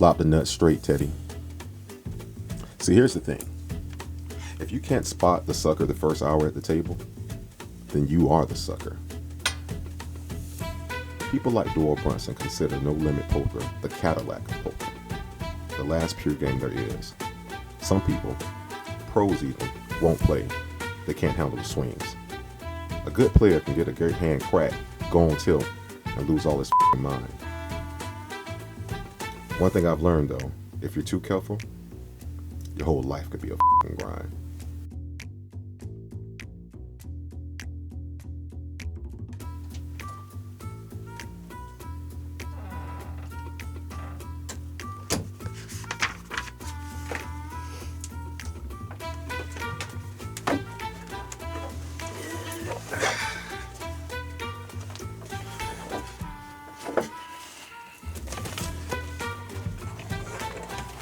flop the nut straight, Teddy. See, here's the thing. If you can't spot the sucker the first hour at the table, then you are the sucker. People like Doyle Brunson consider no limit poker the Cadillac of poker, the last pure game there is. Some people, pros even, won't play. They can't handle the swings. A good player can get a great hand cracked, go on tilt, and lose all his mind. One thing I've learned though, if you're too careful, your whole life could be a grind.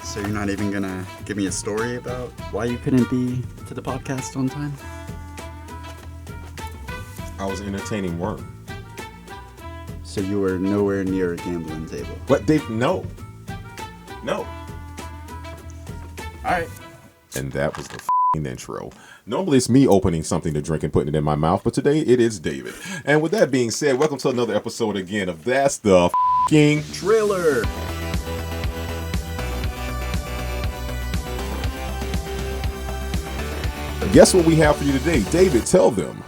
So you're not even gonna give me a story about why you couldn't be to the podcast on time? I was entertaining work. So you were nowhere near a gambling table? What, Dave? No. No. Alright. And that was the intro. Normally it's me opening something to drink and putting it in my mouth, but today it is David. And with that being said, welcome to another episode again of That's the Trailer. Guess what we have for you today? David, tell them.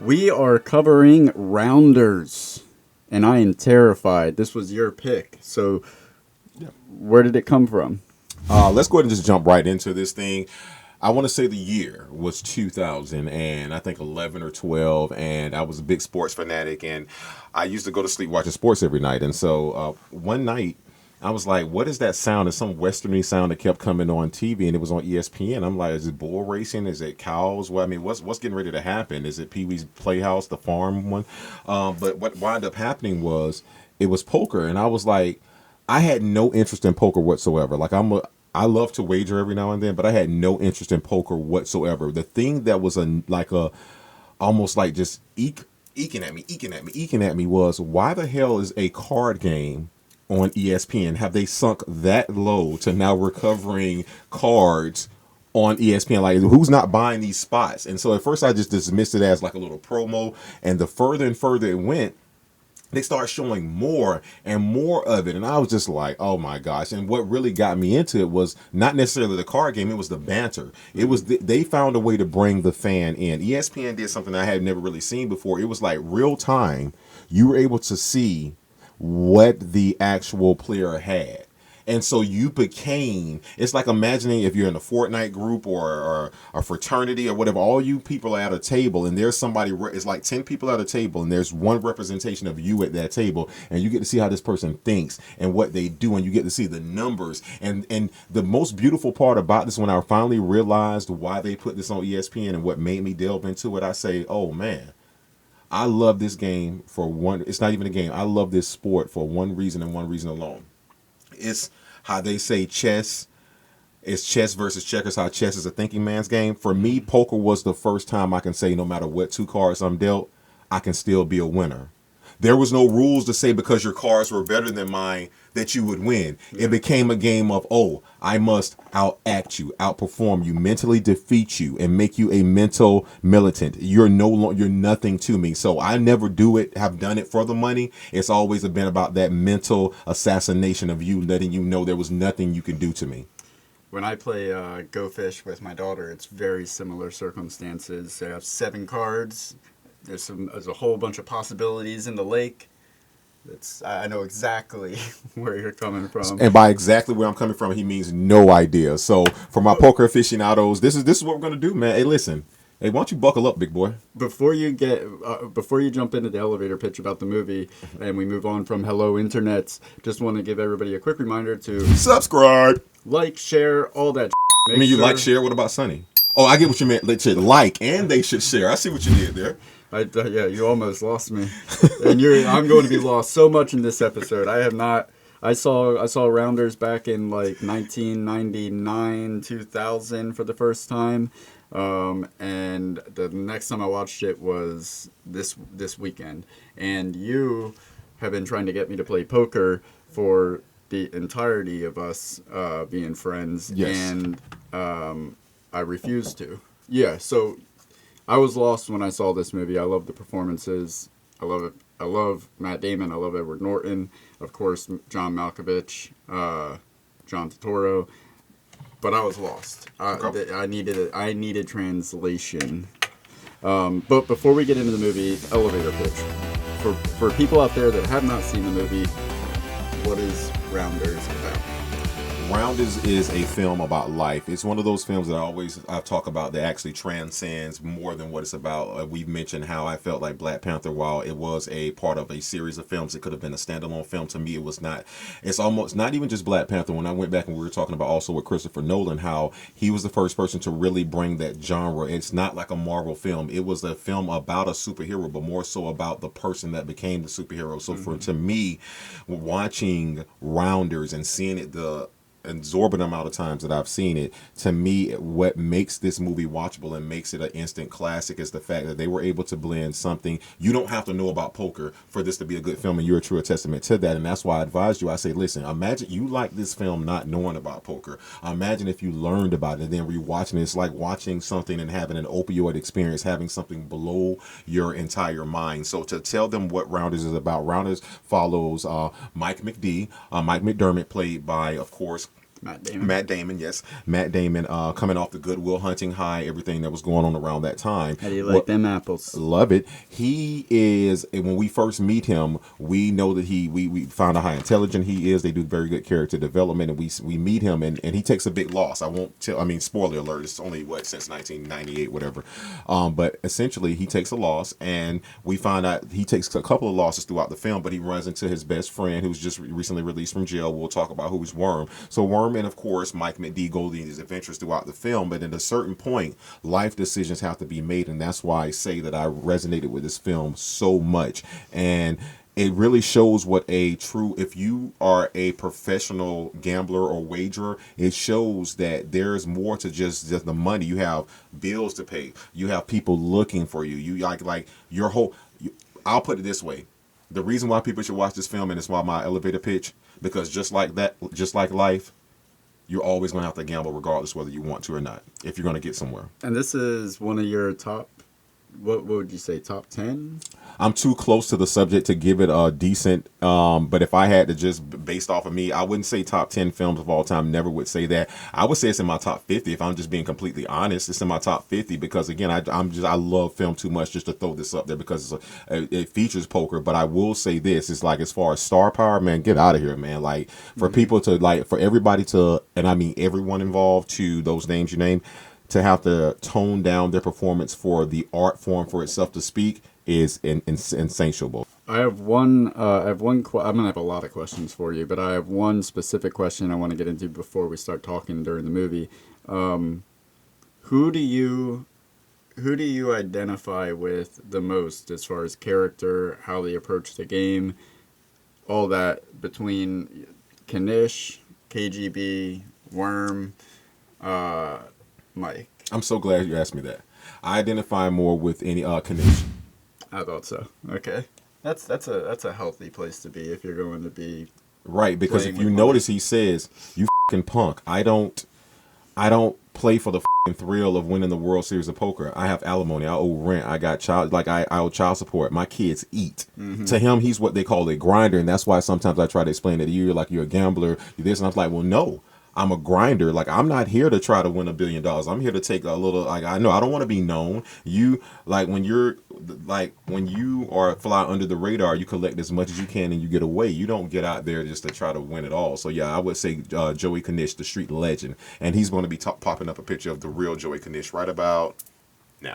We are covering rounders, and I am terrified. This was your pick, so where did it come from? Let's go ahead and just jump right into this thing. I want to say the year was 2000 and I think 11 or 12, and I was a big sports fanatic, and I used to go to sleep watching sports every night. And so one night I was like, what is that sound? It's some westerny sound that kept coming on TV, and it was on ESPN. I'm like, is it bull racing? Is it cows? Well, I mean, what's getting ready to happen? Is it Pee-wee's Playhouse, the farm one? But what wound up happening was it was poker, and I was like, I had no interest in poker whatsoever. Like I love to wager every now and then, but I had no interest in poker whatsoever. The thing that was almost like just eking at me was, why the hell is a card game on ESPN? Have they sunk that low to now recovering cards on ESPN? Like, who's not buying these spots? And so at first I just dismissed it as like a little promo, and the further and further it went, they started showing more and more of it, and I was just like, oh my gosh. And what really got me into it was not necessarily the card game, it was the banter. It was they found a way to bring the fan in. ESPN did something I had never really seen before. It was like real time. You were able to see what the actual player had. And so you became, it's like imagining if you're in a Fortnite group or a fraternity or whatever, all you people are at a table, and there's somebody, it's like 10 people at a table, and there's one representation of you at that table, and you get to see how this person thinks and what they do, and you get to see the numbers. And the most beautiful part about this, when I finally realized why they put this on ESPN and what made me delve into it, I say, oh man, I love this game for one, it's not even a game, I love this sport for one reason and one reason alone. It's how they say chess. It's chess versus checkers, how chess is a thinking man's game. For me, poker was the first time I can say no matter what two cards I'm dealt, I can still be a winner. There was no rules to say because your cards were better than mine that you would win. It became a game of, oh, I must outact you, outperform you, mentally defeat you, and make you a mental militant. You're nothing to me. So I never have done it for the money. It's always been about that mental assassination of you, letting you know there was nothing you could do to me. When I play Go Fish with my daughter, it's very similar circumstances. I have 7 cards. There's a whole bunch of possibilities in the lake. I know exactly where you're coming from. And by exactly where I'm coming from, he means no idea. So for my poker aficionados, this is what we're gonna do, man. Hey, listen. Hey, why don't you buckle up, big boy? Before you jump into the elevator pitch about the movie, and we move on from Hello Internets, just want to give everybody a quick reminder to subscribe, like, share, all that. You like, share. What about Sonny? Oh, I get what you meant. They should like and they should share. I see what you did there. Yeah, you almost lost me, and I'm going to be lost so much in this episode. I have not. I saw Rounders back in like 1999, 2000 for the first time, and the next time I watched it was this weekend. And you have been trying to get me to play poker for the entirety of us being friends, Yes. and I refused to. Yeah, so I was lost when I saw this movie. I love the performances. I love it. I love Matt Damon. I love Edward Norton. Of course, John Malkovich, John Turturro. But I was lost. Okay. I needed translation. But before we get into the movie, elevator pitch. For people out there that have not seen the movie, what is Rounders about? Rounders is a film about life. It's one of those films that I talk about that actually transcends more than what it's about. We've mentioned how I felt like Black Panther, while it was a part of a series of films, it could have been a standalone film. To me, it was not. It's almost not even just Black Panther. When I went back and we were talking about also with Christopher Nolan, how he was the first person to really bring that genre. It's not like a Marvel film. It was a film about a superhero, but more so about the person that became the superhero. So to me, watching Rounders and seeing it the exorbitant amount of times that I've seen it, to me, what makes this movie watchable and makes it an instant classic is the fact that they were able to blend something. You don't have to know about poker for this to be a good film, and you're a true testament to that. And that's why I advised you. I say, listen, imagine you like this film not knowing about poker. Imagine if you learned about it and then rewatching it. It's like watching something and having an opioid experience, having something blow your entire mind. So to tell them what Rounders is about, Rounders follows Mike McDermott, played by, of course, Matt Damon, yes. Matt Damon, coming off the Good Will Hunting high, everything that was going on around that time. How do you like them apples? Love it. He is, and when we first meet him, we know that we found out how intelligent he is. They do very good character development, and we meet him, and he takes a big loss. I won't tell, I mean, spoiler alert, it's only, since 1998, whatever. But essentially, he takes a loss, and we find out he takes a couple of losses throughout the film, but he runs into his best friend, who's just recently released from jail. We'll talk about who is Worm. So Worm and, of course, Mike McD go these adventures throughout the film, but at a certain point, life decisions have to be made, and that's why I say that I resonated with this film so much. And it really shows what a true, if you are a professional gambler or wagerer, it shows that there's more to just the money. You have bills to pay. You have people looking for you. You like your whole, I'll put it this way. The reason why people should watch this film, and it's why my elevator pitch, because just like that, just like life, you're always going to have to gamble regardless whether you want to or not, if you're going to get somewhere. And this is one of your top, what would you say, top 10? I'm too close to the subject to give it a decent, but if I had to just based off of me, I wouldn't say top 10 films of all time. Never would say that. I would say it's in my top 50. If I'm just being completely honest, it's in my top 50 because, again, I love film too much just to throw this up there because it features poker. But I will say this, it's like, as far as star power, man, get out of here, man. Like, for people to, like, for everybody to, and I mean everyone involved, to those names you named, to have to tone down their performance for the art form for itself to speak is insatiable. I have one. I'm gonna have a lot of questions for you, but I have one specific question I want to get into before we start talking during the movie. Who do you identify with the most as far as character, how they approach the game, all that, between Kanish, KGB, Worm, Mike? I'm so glad you asked me that. I identify more with any Kanish. I thought so. Okay, that's a healthy place to be if you're going to be right. Because if you notice, he says, "You fucking punk." I don't play for the fucking thrill of winning the World Series of Poker. I have alimony. I owe rent. I got I owe child support. My kids eat. To him, he's what they call a grinder, and that's why sometimes I try to explain it to you, like, you're a gambler, you're this, and I'm like, well, no. I'm a grinder. Like, I'm not here to try to win $1 billion. I'm here to take a little, like, I know I don't want to be known. You, like, when you are fly under the radar, you collect as much as you can and you get away. You don't get out there just to try to win it all. So yeah, I would say Joey Kanish, the street legend, and he's going to be popping up a picture of the real Joey Kanish right about now.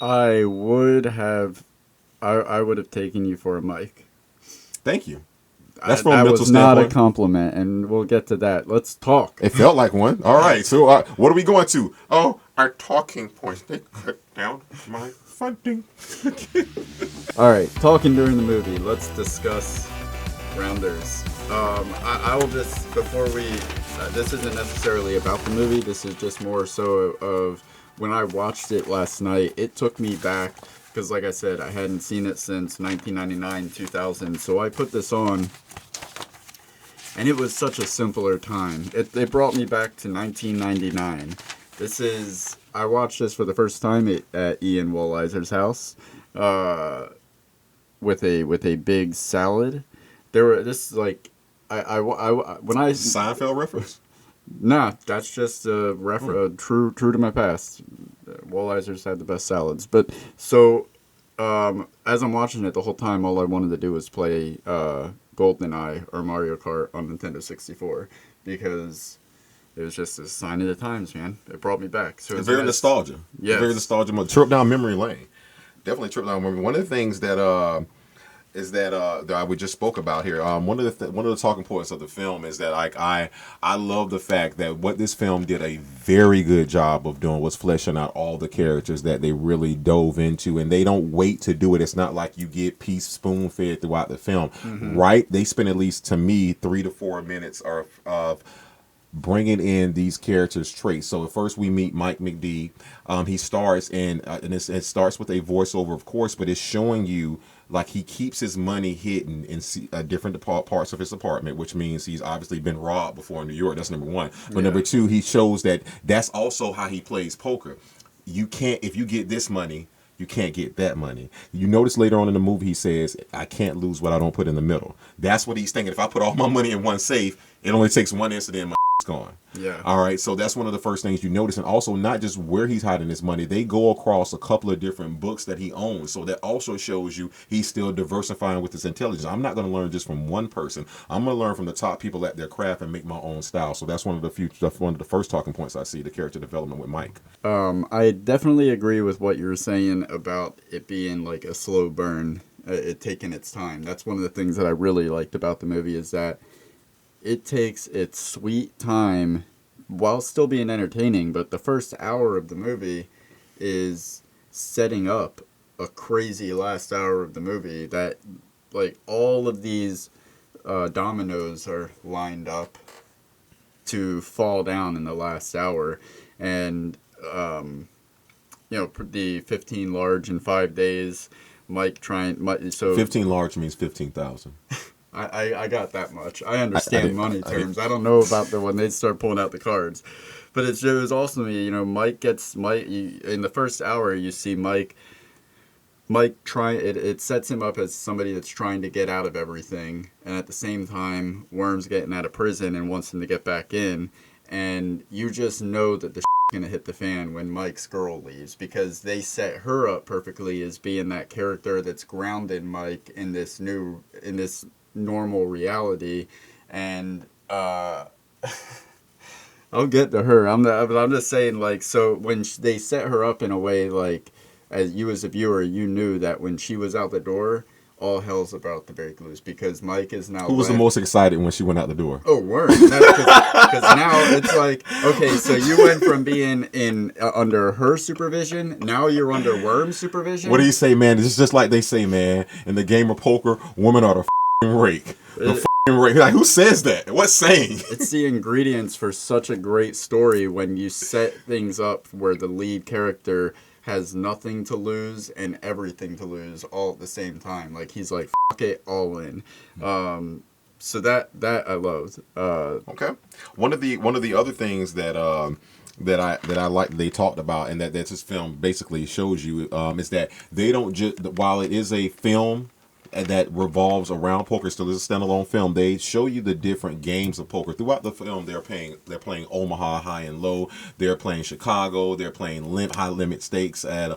I would have taken you for a Mike. Thank you. That's from a that mental was standpoint. not a compliment, and we'll get to that. Let's talk. It felt like one. All right. So what are we going to? Oh, our talking points. They cut down my funding. All right. Talking during the movie. Let's discuss Rounders. I will just, before we, this isn't necessarily about the movie. This is just more so of when I watched it last night. It took me back. Because, like I said, I hadn't seen it since 1999, 2000. So I put this on, and it was such a simpler time. It brought me back to 1999. I watched this for the first time at Ian Wolleiser's house, with a big salad. This is like, when I Seinfeld reference. Nah, that's just true to my past. Wolleiser's had the best salads. But so, as I'm watching it the whole time, all I wanted to do was play GoldenEye or Mario Kart on Nintendo 64 because it was just a sign of the times, man. It brought me back. So It's very nostalgia. Yes. Very nostalgia. Trip down memory lane. Definitely trip down memory. One of the things that that we just spoke about here. One of the talking points of the film is that I love the fact that what this film did a very good job of doing was fleshing out all the characters that they really dove into, and they don't wait to do it. It's not like you get spoon fed throughout the film, right? They spend, at least to me, 3 to 4 minutes of bringing in these characters' traits. So at first we meet Mike McD. He starts and it starts with a voiceover, of course, but it's showing you like he keeps his money hidden in different parts of his apartment, which means he's obviously been robbed before in New York. That's number one. But number two, he shows that that's also how he plays poker. You can't, if you get this money, you can't get that money. You notice later on in the movie, he says, I can't lose what I don't put in the middle. That's what he's thinking. If I put all my money in one safe, it only takes one incident, my gone. Yeah. All right. So that's one of the first things you notice. And also, not just where he's hiding his money, they go across a couple of different books that he owns. So that also shows you he's still diversifying with his intelligence. I'm not going to learn just from one person. I'm going to learn from the top people at their craft and make my own style. So that's one of the first talking points I see, the character development with Mike. I definitely agree with what you were saying about it being like a slow burn, it taking its time. That's one of the things that I really liked about the movie, is that it takes its sweet time while still being entertaining, but the first hour of the movie is setting up a crazy last hour of the movie that, like, all of these dominoes are lined up to fall down in the last hour. And, the 15 large in 5 days, so 15 large means 15,000. I got that much. I understand money terms. I don't know about when they start pulling out the cards. But it was awesome to me. Mike in the first hour, you see Mike it sets him up as somebody that's trying to get out of everything. And at the same time, Worm's getting out of prison and wants him to get back in. And you just know that the going to hit the fan when Mike's girl leaves, because they set her up perfectly as being that character that's grounded Mike in this normal reality. And I'll get to her. But I'm just saying, like, so when they set her up in a way, like, as you as a viewer, you knew that when she was out the door, all hell's about to break loose, because Mike is now. Who was the most excited when she went out the door? Oh, Worm. Because now it's like, okay, so you went from being under her supervision, now you're under Worm's supervision. What do you say, man? It's just like they say, man, in the game of poker, women are the rake. The rake. Like, who says that? What saying? It's the ingredients for such a great story when you set things up where the lead character has nothing to lose and everything to lose all at the same time. Like, he's like, fuck it, all in. So that I loved. Okay. One of the other things that I like they talked about, and that this film basically shows you, is that they don't just, while it is a film that revolves around poker, still is a standalone film, they show you the different games of poker throughout the film. They're playing Omaha high and low, they're playing Chicago, they're playing high limit stakes and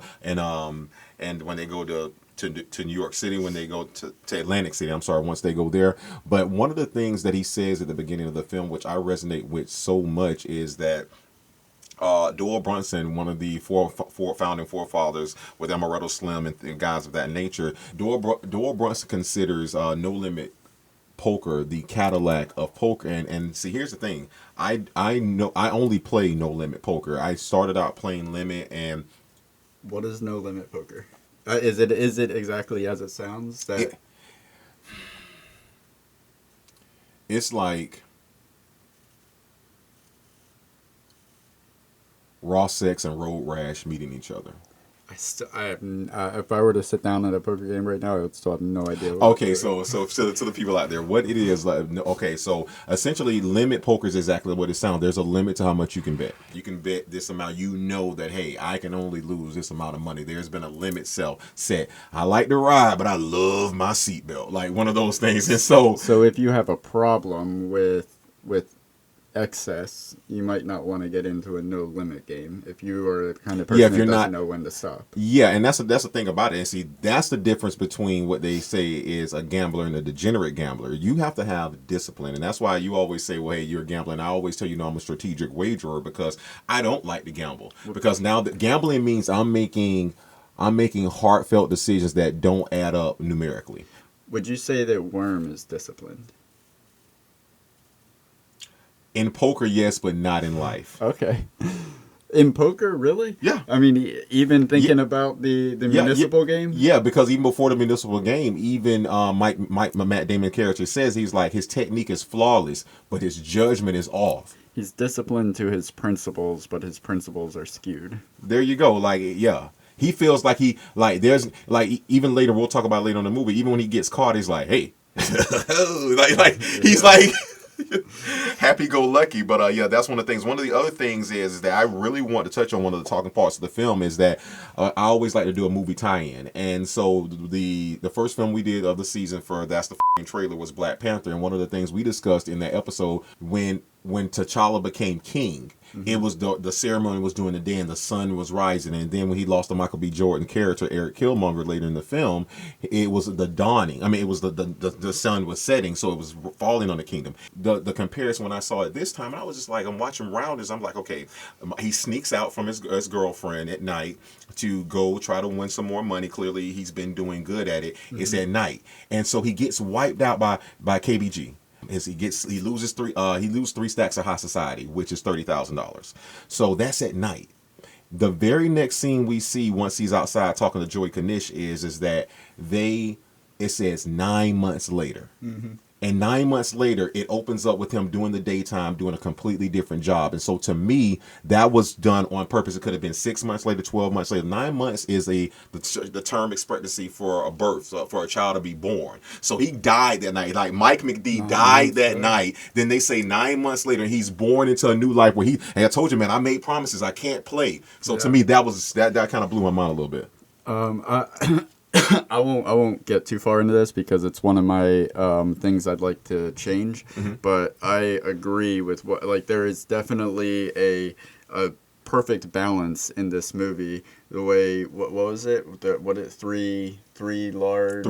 when they go to New York City, when they go to Atlantic City, once they go there. But one of the things that he says at the beginning of the film, which I resonate with so much, is that Doyle Brunson, one of the four founding forefathers with Amaretto Slim and guys of that nature, Doyle Brunson considers No Limit Poker the Cadillac of poker. And see, here's the thing. I know I only play No Limit Poker. I started out playing Limit. And what is No Limit Poker? Is it exactly as it sounds? It's like raw sex and road rash meeting each other. If I were to sit down at a poker game right now, I would still have no idea. Okay, so to the people out there, what it is like? Okay, so essentially, limit poker is exactly what it sounds. There's a limit to how much you can bet. You can bet this amount. You know that hey, I can only lose this amount of money. There's been a limit set. I like to ride, but I love my seatbelt. Like one of those things. And so if you have a problem with excess, you might not want to get into a no limit game if you are the kind of person that doesn't know when to stop. Yeah, and that's the thing about it. And see, that's the difference between what they say is a gambler and a degenerate gambler. You have to have discipline, and that's why you always say, "Well, hey, you're a gambler." And I always tell you, "No, I'm a strategic wagerer," because I don't like to gamble. Because now that gambling means I'm making heartfelt decisions that don't add up numerically. Would you say that Worm is disciplined? In poker, yes, but not in life. Okay. In poker, really? Yeah. I mean, even thinking about the municipal game? Yeah, because even before the municipal game, even Matt Damon character says he's like, his technique is flawless, but his judgment is off. He's disciplined to his principles, but his principles are skewed. There you go. Like, yeah. He feels like there's even later, we'll talk about later on in the movie, even when he gets caught, he's like, hey. He's like happy-go-lucky, but yeah, that's one of the things. One of the other things is that I really want to touch on one of the talking parts of the film is that I always like to do a movie tie-in, and so the first film we did of the season for That's the F***ing Trailer was Black Panther, and one of the things we discussed in that episode when T'Challa became king, it was the ceremony was during the day and the sun was rising, and then when he lost the Michael B. Jordan character Eric Killmonger later in the film, it was the dawning. I mean, it was the sun was setting, so it was falling on the kingdom. The comparison when I saw it this time, I was just like, I'm watching Rounders. I'm like, okay, he sneaks out from his girlfriend at night to go try to win some more money. Clearly, he's been doing good at it. It's at night, and so he gets wiped out by KBG. He loses three stacks of high society, which is $30,000. So that's at night. The very next scene we see once he's outside talking to Joy Kanish is that it says 9 months later. And 9 months later, it opens up with him doing the daytime, doing a completely different job. And so to me, that was done on purpose. It could have been 6 months later, 12 months later. 9 months is the term expectancy for a birth, for a child to be born. So he died that night. Like Mike McD died that night. Then they say 9 months later, he's born into a new life where and I told you, man, I made promises. I can't play. So to me, that kind of blew my mind a little bit. I won't get too far into this because it's one of my things I'd like to change. But I agree with there is definitely a perfect balance in this movie. The way what was it? Three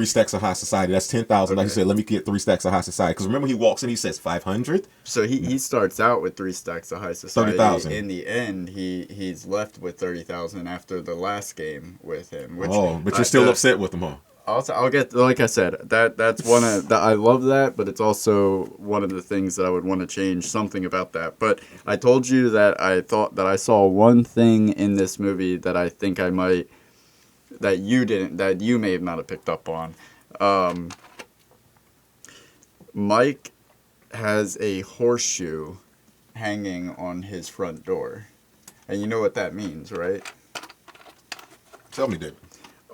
stacks of high society. That's 10,000. Like you said, let me get 3 stacks of high society. Because remember, he walks in, he says 500. So he starts out with 3 stacks of high society. 30,000. In the end, he's left with 30,000 after the last game with him. Which, but you're still upset with him, huh? I'll get, like I said, that's one of I love that, but it's also one of the things that I would want to change something about that. But I told you that I thought that I saw one thing in this movie that I think I might that you may have not have picked up on. Mike has a horseshoe hanging on his front door, and you know what that means, right? Tell me, David.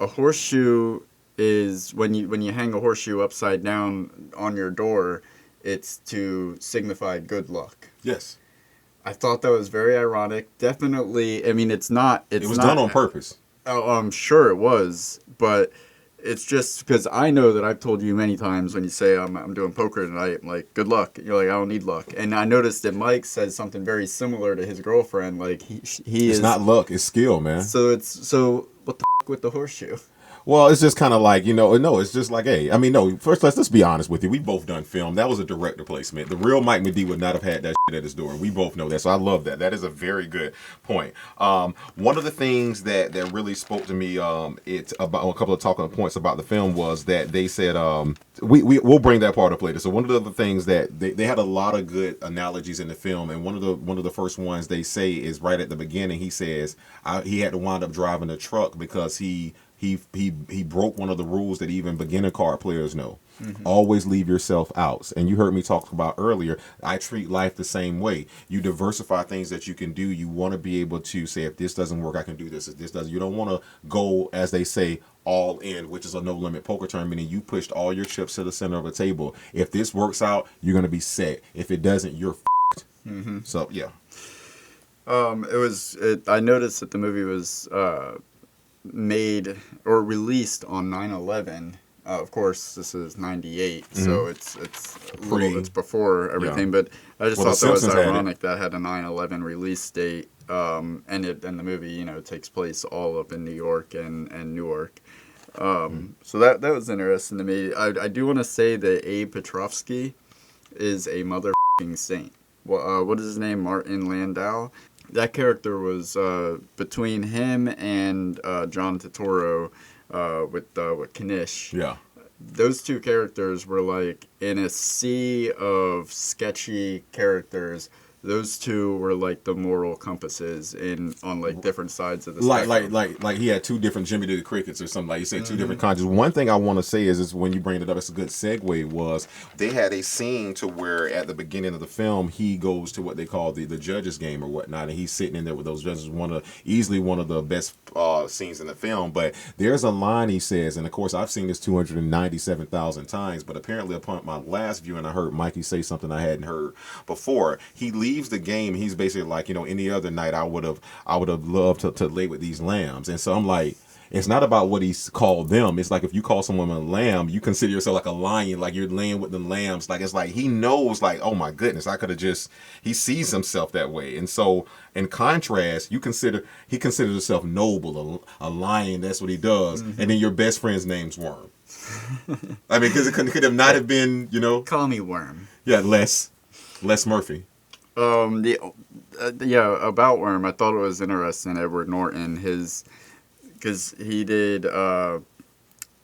A horseshoe is when you hang a horseshoe upside down on your door, it's to signify good luck. Yes. I thought that was very ironic. Definitely, I mean, it was done on purpose. Oh, I'm sure it was, but it's just because I know that I've told you many times when you say I'm doing poker tonight, I'm like, good luck. You're like, I don't need luck. And I noticed that Mike says something very similar to his girlfriend. Like it's not luck, it's skill, man. So what the f*** with the horseshoe? Well, it's just kind of like, no, it's just like, hey, I mean, no, first, let's be honest with you. We both done film. That was a director placement. The real Mike McD would not have had that shit at his door. We both know that. So I love that. That is a very good point. One of the things that really spoke to me, it's about a couple of talking points about the film was that they said, we'll bring that part up later. So one of the other things that they had a lot of good analogies in the film. And one of the first ones they say is right at the beginning. He says he had to wind up driving a truck because he he broke one of the rules that even beginner card players know. Always leave yourself out. And you heard me talk about earlier, I treat life the same way. You diversify things that you can do. You want to be able to say, if this doesn't work, I can do this. If this doesn't, you don't want to go, as they say, all in, which is a no limit poker term, meaning you pushed all your chips to the center of a table. If this works out, you're going to be set. If it doesn't, you're f***ed. So yeah. I noticed that the movie was made or released on 9/11. Of course, this is 98, so it's before everything. But I just thought that was ironic that had a 9/11 release date, and the movie takes place all up in New York and Newark. So that was interesting to me. I do want to say that Abe Petrovsky is a motherfucking saint. What is his name? Martin Landau. That character was between him and John Turturro with Kanish. Yeah. Those two characters were like in a sea of sketchy characters. Those two were like the moral compasses on like different sides of the spectrum. Like he had two different Jimmy the Crickets or something, like you said, two different consciences. One thing I want to say is when you bring it up, it's a good segue, was they had a scene to where at the beginning of the film he goes to what they call the judges game or whatnot, and he's sitting in there with those judges. Easily one of the best scenes in the film. But there's a line he says, and of course I've seen this 297,000 times, but apparently upon my last viewing I heard Mikey say something I hadn't heard before. He leaves the game, he's basically like, any other night I would have loved to lay with these lambs. And so I'm like, it's not about what he's called them. It's like if you call someone a lamb, you consider yourself like a lion, like you're laying with the lambs. Like it's like he knows, like, oh my goodness, I could have just, he sees himself that way. And so in contrast, he considers himself noble, a lion, that's what he does. And then your best friend's name's Worm. I mean, because it could have not have been, Call me Worm. Yeah, Les Murphy. About Worm, I thought it was interesting. Edward Norton, because he did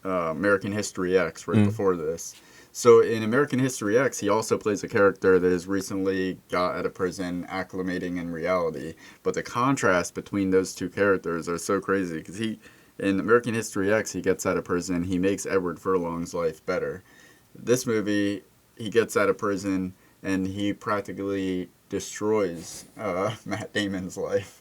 American History X right before this. So in American History X, he also plays a character that has recently got out of prison, acclimating in reality. But the contrast between those two characters are so crazy, because in American History X, he gets out of prison, he makes Edward Furlong's life better. This movie, he gets out of prison, and he practically destroys Matt Damon's life.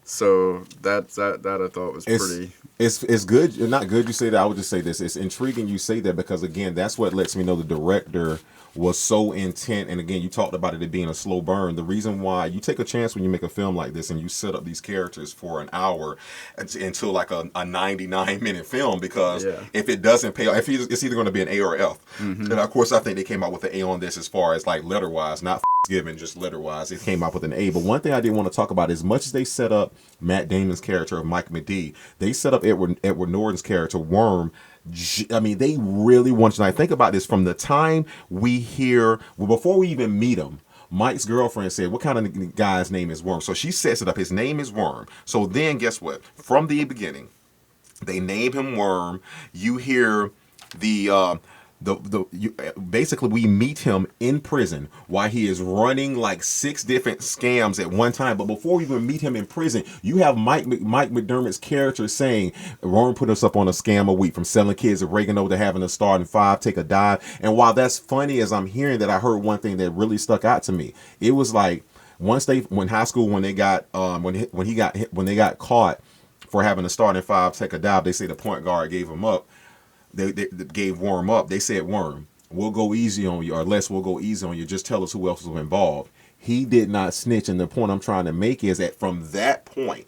So that I thought was pretty. It's good. Not good you say that. I would just say this. It's intriguing you say that, because again, that's what lets me know the director was so intent. And again, you talked about it being a slow burn. The reason why you take a chance when you make a film like this and you set up these characters for an hour until like a 99-minute film, because if it doesn't pay off, it's either going to be an A or F. And of course, I think they came out with an A on this as far as like letter wise, not Given, just letter wise. It came out with an A. But one thing I did want to talk about, as much as they set up Matt Damon's character of Mike McD, they set up Edward Norton's character Worm. I mean, they really want you. I think about this from the time we hear, before we even meet him. Mike's girlfriend said, what kind of guy's name is Worm? So she sets it up. His name is Worm. So then guess what? From the beginning, they name him Worm. You hear basically we meet him in prison while he is running like 6 different scams at one time. But before we even meet him in prison, you have Mike McDermott's character saying, Warren put us up on a scam a week, from selling kids oregano to having a start in 5, take a dive. And while that's funny, as I'm hearing that, I heard one thing that really stuck out to me. It was like when they got caught for having a start in 5, take a dive, they say the point guard gave him up. They gave Worm up. They said, Worm, we'll go easy on you, or Les will go easy on you. Just tell us who else was involved. He did not snitch. And the point I'm trying to make is that from that point,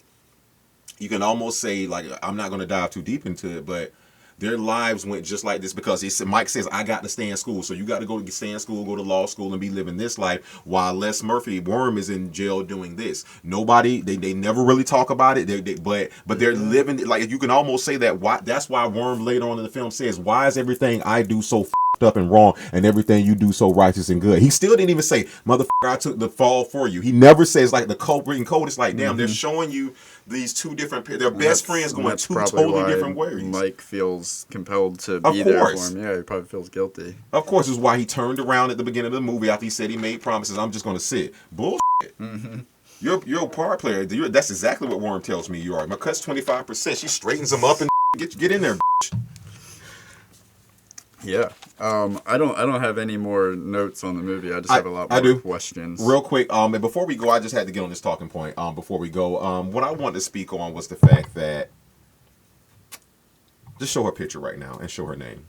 you can almost say, like, I'm not going to dive too deep into it, but their lives went just like this, because Mike says, I got to stay in school. So you got to stay in school, go to law school, and be living this life, while Les Murphy, Worm, is in jail doing this. Nobody, they never really talk about it, but they're living, like, you can almost say that. That's why Worm later on in the film says, why is everything I do so up and wrong, and everything you do so righteous and good? He still didn't even say, motherfucker, I took the fall for you. He never says, like, the culprit and code. It's like, damn, they're showing you these two different, their best friends going two totally different ways. Mike feels compelled to be there for him. Yeah, he probably feels guilty. Of course, is why he turned around at the beginning of the movie after he said he made promises. I'm just going to sit. Bullshit. You're a part player. That's exactly what Worm tells me you are. My cut's 25%. She straightens him up and get in there. Yeah. I don't have any more notes on the movie. I just have a lot more questions. Real quick, and before we go, I just had to get on this talking point. Before we go, what I wanted to speak on was the fact that just show her picture right now and show her name.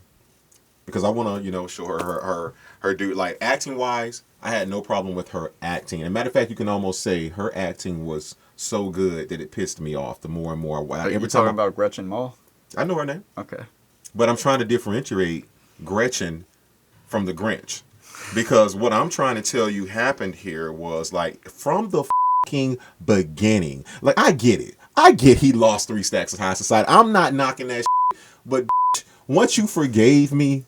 Because I want to, show her dude. Like, acting-wise, I had no problem with her acting. And matter of fact, you can almost say her acting was so good that it pissed me off the more and more. Are you talking about Gretchen Mol? I know her name. Okay. But I'm trying to differentiate Gretchen from the Grinch. Because what I'm trying to tell you happened here was, like, from the fucking beginning. Like, I get it. I get he lost 3 stacks of high society. I'm not knocking that shit. But once you forgave me,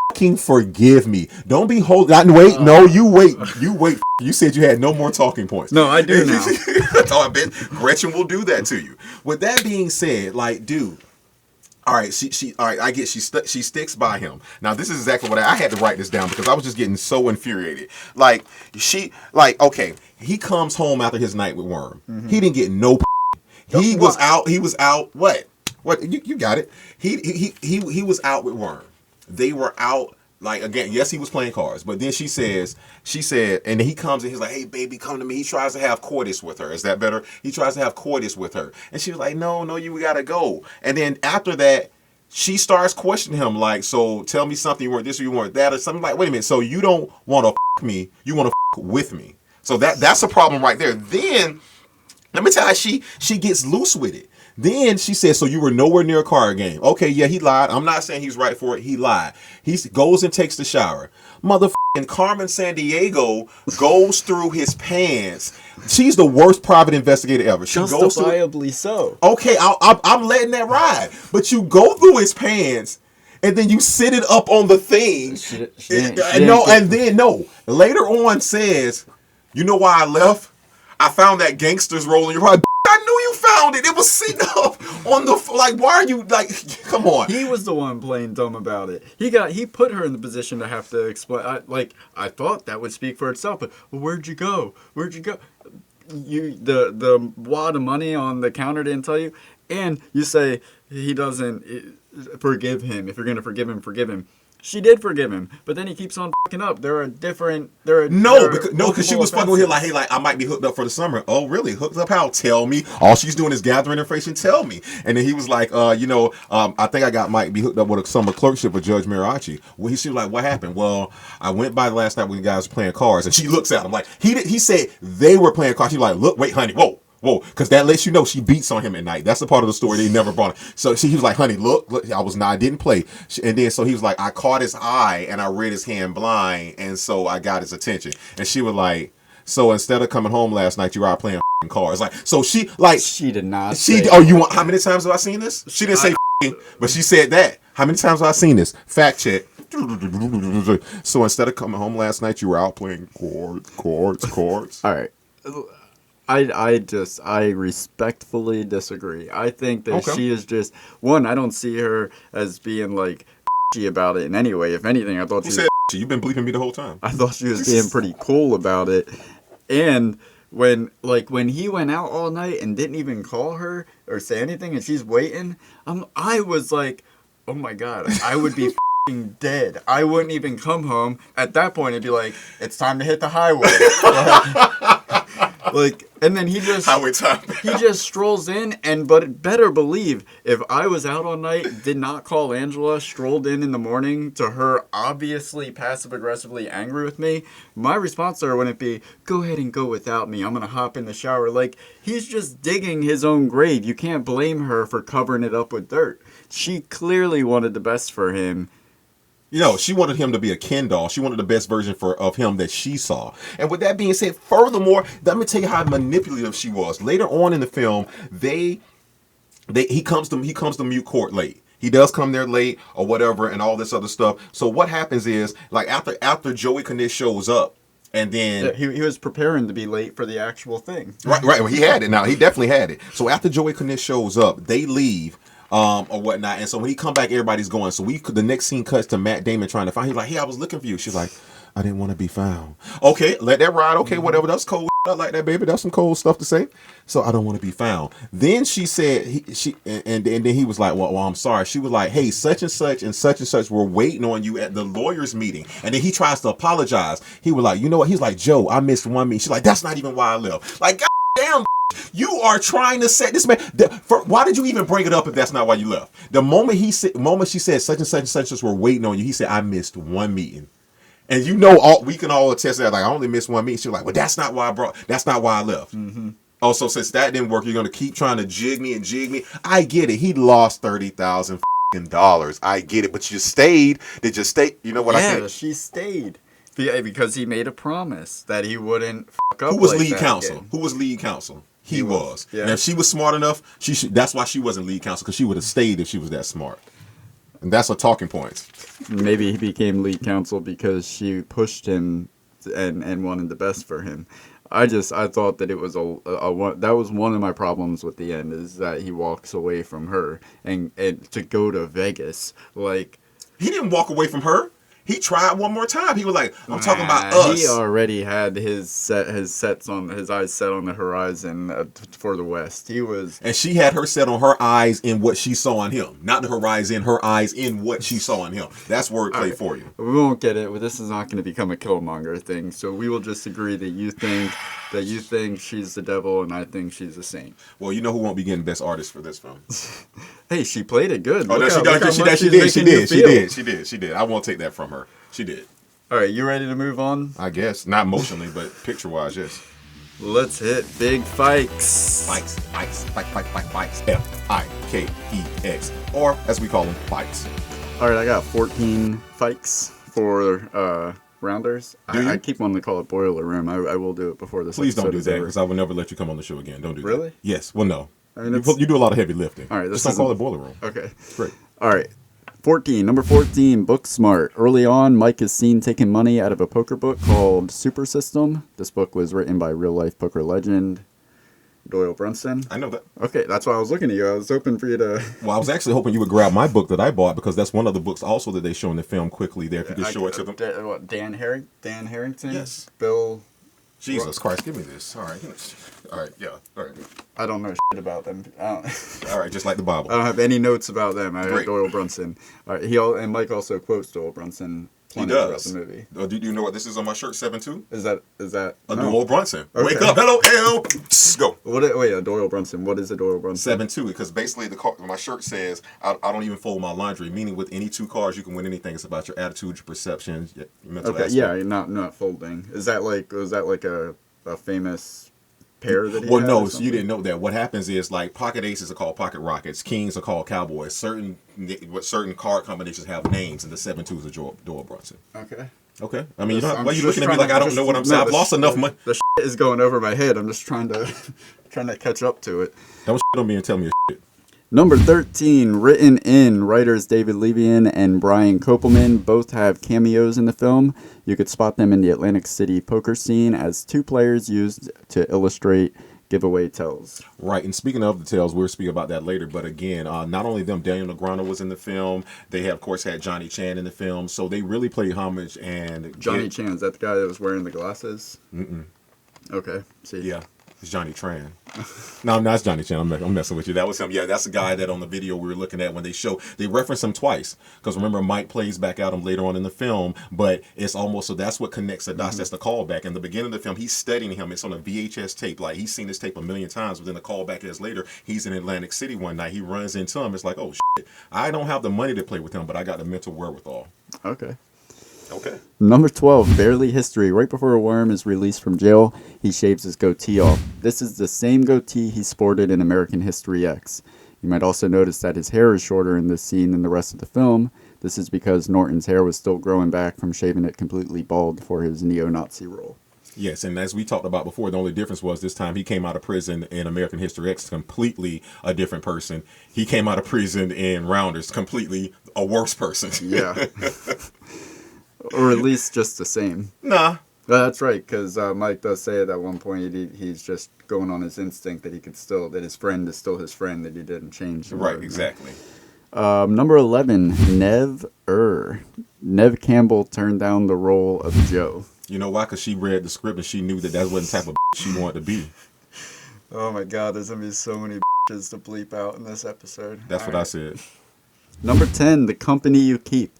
fucking forgive me. Don't be holding. Wait, no, you wait. You wait. You said you had no more talking points. No, I do now. Oh, I bet Gretchen will do that to you. With that being said, like, dude. All right, all right, I get she sticks by him. Now, this is exactly what I had to write this down because I was just getting so infuriated. Like, okay, he comes home after his night with Worm. Mm-hmm. He didn't get no. He was out. What? You got it. He was out with Worm. They were out. Like, again, yes, he was playing cards, but then she said, and then he comes and he's like, hey, baby, come to me. He tries to have coitus with her. Is that better? He tries to have coitus with her. And she was like, no, you got to go. And then after that, she starts questioning him, like, so tell me something, you weren't this or you weren't that, or something like, wait a minute, so you don't want to f me, you want to f with me. So that's a problem right there. Then, let me tell you how she gets loose with it. Then she says, so you were nowhere near a card game. Okay, yeah, he lied. I'm not saying he's right for it. He lied. He goes and takes the shower. Motherfucking Carmen Sandiego goes through his pants. She's the worst private investigator ever. She Justifiably so. Okay, I'm letting that ride. But you go through his pants, and then you sit it up on the thing. Later on says, you know why I left? I found that gangster's rolling your heart. I knew you found it. It was sitting up on the, like, why are you, like, come on. He was the one playing dumb about it. He put her in the position to have to explain. I thought that would speak for itself, but where'd you go? The wad of money on the counter didn't tell you, and you say he doesn't forgive him. If you're gonna forgive him. She did forgive him, but then he keeps on fucking up. Because she was fucking with him like, hey, like, I might be hooked up for the summer. Oh, really? Hooked up how? Tell me. All she's doing is gathering information. Tell me. And then he was like, I think might be hooked up with a summer clerkship with Judge Mirachi. Well, she was like, what happened? Well, I went by last night when you guys were playing cards, and she looks at him like, he said they were playing cards. She's like, look, wait, honey, whoa, because that lets you know she beats on him at night. That's the part of the story they never brought. So he was like, honey, look, I didn't play. And then so he was like, I caught his eye and I read his hand blind, and so I got his attention. And she was like, so instead of coming home last night, you were out playing cards. Like, so she did not. How many times have I seen this? She didn't say, but she said that. How many times have I seen this? Fact check. So instead of coming home last night, you were out playing cards. All right. I respectfully disagree. I think that she is just, one, I don't see her as being like about it in any way. If anything, I thought you've been bleeping me the whole time. I thought she was being pretty cool about it. And when he went out all night and didn't even call her or say anything and she's waiting, I was like, oh my God, I would be dead. I wouldn't even come home. At that point, it'd be like, it's time to hit the highway. And then he just strolls in, but better believe, if I was out all night, did not call Angela, strolled in the morning to her obviously passive-aggressively angry with me, my response to her wouldn't be, go ahead and go without me, I'm going to hop in the shower. Like, he's just digging his own grave. You can't blame her for covering it up with dirt. She clearly wanted the best for him. She wanted him to be a Ken doll. She wanted the best version of him that she saw. And with that being said, furthermore, let me tell you how manipulative she was. Later on in the film, he comes to mute court late. He does come there late or whatever and all this other stuff. So what happens is, like, after Joey Knish shows up, and then he was preparing to be late for the actual thing. Right. Well, he had it now. He definitely had it. So after Joey Knish shows up, they leave. Or whatnot, and so when he come back, everybody's going. So the next scene cuts to Matt Damon trying to find. He's like, "Hey, I was looking for you." She's like, I didn't want to be found. Okay, let that ride. Okay, whatever. That's cold. I like that, baby. That's some cold stuff to say. So I don't want to be found. Then she said, and then he was like, well, I'm sorry. She was like, hey, such and such were waiting on you at the lawyers meeting. And then he tries to apologize. He was like, you know what? He's like, Joe, I missed one meeting. She's like, that's not even why I left. Like, goddamn. You are trying to set this man. Why did you even bring it up if that's not why you left? The moment she said such and such were waiting on you, he said, I missed one meeting. And you know, we can all attest to that. Like, I only missed one meeting. She's like, well, that's not why I left. Mm-hmm. Oh, so since that didn't work, you're going to keep trying to jig me. I get it. He lost $30,000. I get it. But you stayed. Did you stay? You know what I said? Yeah, she stayed. Because he made a promise that he wouldn't fuck up. Who was like lead that counsel? again. Who was lead counsel? He was. Yeah. And if she was smart enough, that's why she wasn't lead counsel, because she would have stayed if she was that smart. And that's a talking point. Maybe he became lead counsel because she pushed him and wanted the best for him. I thought that it was that was one of my problems with the end, is that he walks away from her and to go to Vegas. Like, he didn't walk away from her. He tried one more time. He was like, I'm talking about us. He already had his eyes set on the horizon for the West. He was, and she had her set on her eyes in what she saw on him, not the horizon. Her eyes in what she saw on him. That's wordplay for you. We won't get it. This is not going to become a Killmonger thing. So we will just agree that you think she's the devil, and I think she's a saint. Well, you know who won't be getting best artist for this film? Hey, she played it good. Oh, no, she did. I won't take that from her. She did. All right, you ready to move on? I guess. Not emotionally, but picture-wise, yes. Let's hit Big Fikes. Fikes. F-I-K-E-X. Or, as we call them, Fikes. All right, I got 14 Fikes for rounders. I keep wanting to call it Boiler Room. I will do it before this. Please don't do that, because I will never let you come on the show again. Don't do that. Really? Yes. Well, no. I mean, you do a lot of heavy lifting. All right, just don't call it Boiler Room. Okay. Great. All right. Number 14, Book Smart. Early on, Mike is seen taking money out of a poker book called Super System. This book was written by real-life poker legend Doyle Brunson. I know that. Okay, that's why I was looking at you. I was hoping for you to... Well, I was actually hoping you would grab my book that I bought, because that's one of the books also that they show in the film quickly there. If you could show it to them. Dan Harrington? Yes. Bill... Jesus Christ, give me this. All right. All right, yeah. All right. I don't know shit about them. All right, just like the Bible. I don't have any notes about them. I Great. have Doyle Brunson. All right, and Mike also quotes Doyle Brunson plenty throughout the movie. Do you know what this is on my shirt? 7-2? Is that A no. Doyle Brunson. Okay. Wake up, hello, L. Go. Wait, a Doyle Brunson. What is a Doyle Brunson? 7-2, because basically my shirt says I don't even fold my laundry. Meaning, with any two cards, you can win anything. It's about your attitude, your perception, your mental aspect. Yeah, not folding. Was that like a famous pair that he Well, had no, or so you didn't know that. What happens is, like, pocket aces are called pocket rockets, kings are called cowboys. Certain card combinations have names, and the 7-2 is a Doyle Brunson. Okay. I mean, why are you looking at me like I don't know what I'm saying? I've lost enough money. The shit is going over my head. I'm just trying to catch up to it. Don't shit on me and tell me your shit. Number 13, written in. Writers David Levian and Brian Kopelman both have cameos in the film. You could spot them in the Atlantic City poker scene as two players used to illustrate giveaway tells. Right, and speaking of the tells, we'll speak about that later. But again, not only them, Daniel Negreanu was in the film. They have, of course, had Johnny Chan in the film. So they really played homage. And Johnny Chan, is that the guy that was wearing the glasses? Mm-mm. Okay, see. Yeah. It's Johnny Tran. No, it's Johnny Chan. I'm messing with you. That was him. Yeah, that's the guy that on the video we were looking at when they reference him twice. Because remember, Mike plays back out him later on in the film, but it's almost, so that's what connects the dots. Mm-hmm. That's the callback. In the beginning of the film, he's studying him. It's on a VHS tape. Like, he's seen this tape a million times, but then the callback is later. He's in Atlantic City one night. He runs into him. It's like, oh, shit. I don't have the money to play with him, but I got the mental wherewithal. Okay. Number 12, Barely History. Right before a worm is released from jail, he shaves his goatee off. This is the same goatee he sported in American History X. You might also notice that his hair is shorter in this scene than the rest of the film. This is because Norton's hair was still growing back from shaving it completely bald for his neo-Nazi role. Yes, and as we talked about before, the only difference was this time he came out of prison in American History X completely a different person. He came out of prison in Rounders completely a worse person. Yeah. Or at least just the same. Nah. That's right, because Mike does say at one point he's just going on his instinct that that his friend is still his friend, that he didn't change. Right, exactly. Number 11, Nev Nev Campbell turned down the role of Joe. You know why? Because she read the script and she knew that wasn't the type of she wanted to be. Oh my god, there's going to be so many to bleep out in this episode. That's what I said. Number 10, The Company You Keep.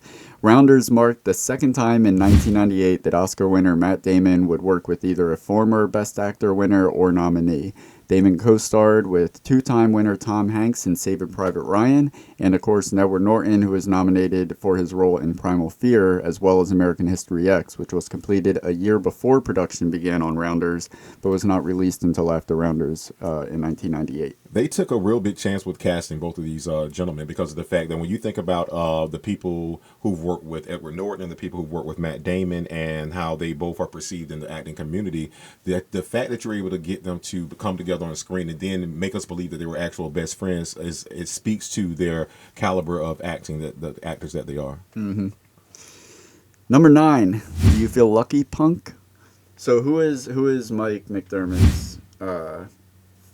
Rounders marked the second time in 1998 that Oscar winner Matt Damon would work with either a former Best Actor winner or nominee. Damon co-starred with two-time winner Tom Hanks in Saving Private Ryan, and of course Edward Norton, who was nominated for his role in Primal Fear, as well as American History X, which was completed a year before production began on Rounders, but was not released until after Rounders in 1998. They took a real big chance with casting both of these gentlemen because of the fact that when you think about the people who've worked with Edward Norton and the people who've worked with Matt Damon and how they both are perceived in the acting community, the fact that you're able to get them to come together on the screen and then make us believe that they were actual best friends, it speaks to their caliber of acting, the actors that they are. Mm-hmm. Number 9, do you feel lucky, punk? So who is Mike McDermott's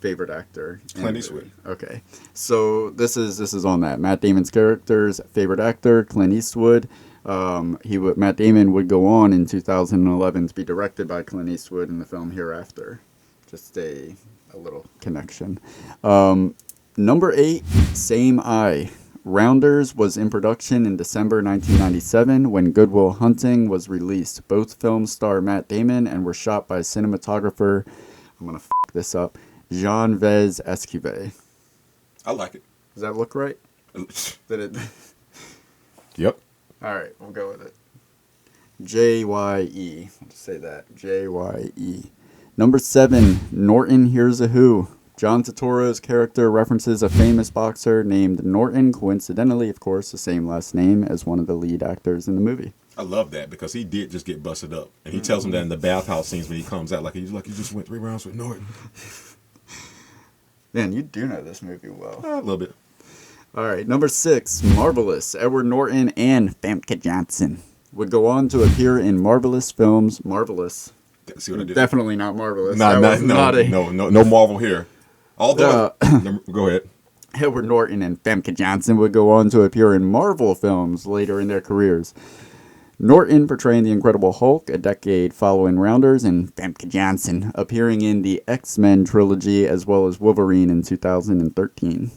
favorite actor? Clint Eastwood. Okay, so this is on that. Matt Damon's character's favorite actor, Clint Eastwood. Matt Damon would go on in 2011 to be directed by Clint Eastwood in the film Hereafter. Just a little connection. Number 8, Same Eye. Rounders was in production in December 1997 when Good Will Hunting was released. Both films star Matt Damon and were shot by cinematographer, I'm going to f*** this up, Jean-Vez Esquive. I like it. Does that look right? Did it? Yep. All right, we'll go with it. J-Y-E. I'll just say that. J-Y-E. Number 7, Norton Hears a Who. John Turturro's character references a famous boxer named Norton, coincidentally, of course, the same last name as one of the lead actors in the movie. I love that because he did just get busted up. And he tells him that in the bathhouse scenes when he comes out, like he just went 3 rounds with Norton. Man, you do know this movie well. A little bit. All right, number 6, Marvelous. Edward Norton and Famke Janssen would go on to appear in Marvelous films. Marvelous. See what I did? Definitely not Marvelous. No Marvel here. Although, go ahead. Edward Norton and Famke Janssen would go on to appear in Marvel films later in their careers. Norton portraying the Incredible Hulk a decade following Rounders, and Famke Janssen appearing in the X-Men trilogy as well as Wolverine in 2013.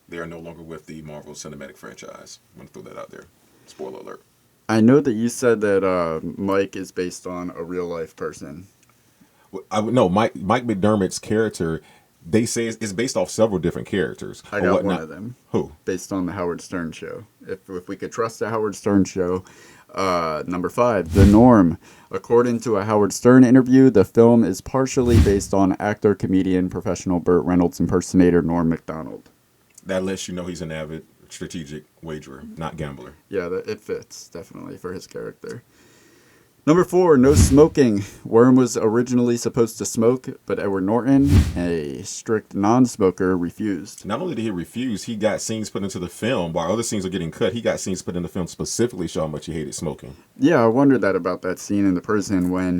They are no longer with the Marvel Cinematic franchise. I'm going to throw that out there. Spoiler alert. I know that you said that Mike is based on a real-life person. Mike McDermott's character, they say it's based off several different characters. I got one of them. Who? Based on the Howard Stern show. If we could trust the Howard Stern show. Number 5, The Norm. According to a Howard Stern interview, the film is partially based on actor, comedian, professional Burt Reynolds impersonator Norm Macdonald. That lets you know he's an avid strategic wagerer, not gambler. Yeah, it fits, definitely, for his character. Number 4, No Smoking. Worm was originally supposed to smoke, but Edward Norton, a strict non-smoker, refused. Not only did he refuse, he got scenes put into the film. While other scenes are getting cut, he got scenes put in the film specifically showing how much he hated smoking. Yeah, I wondered that about that scene in the prison when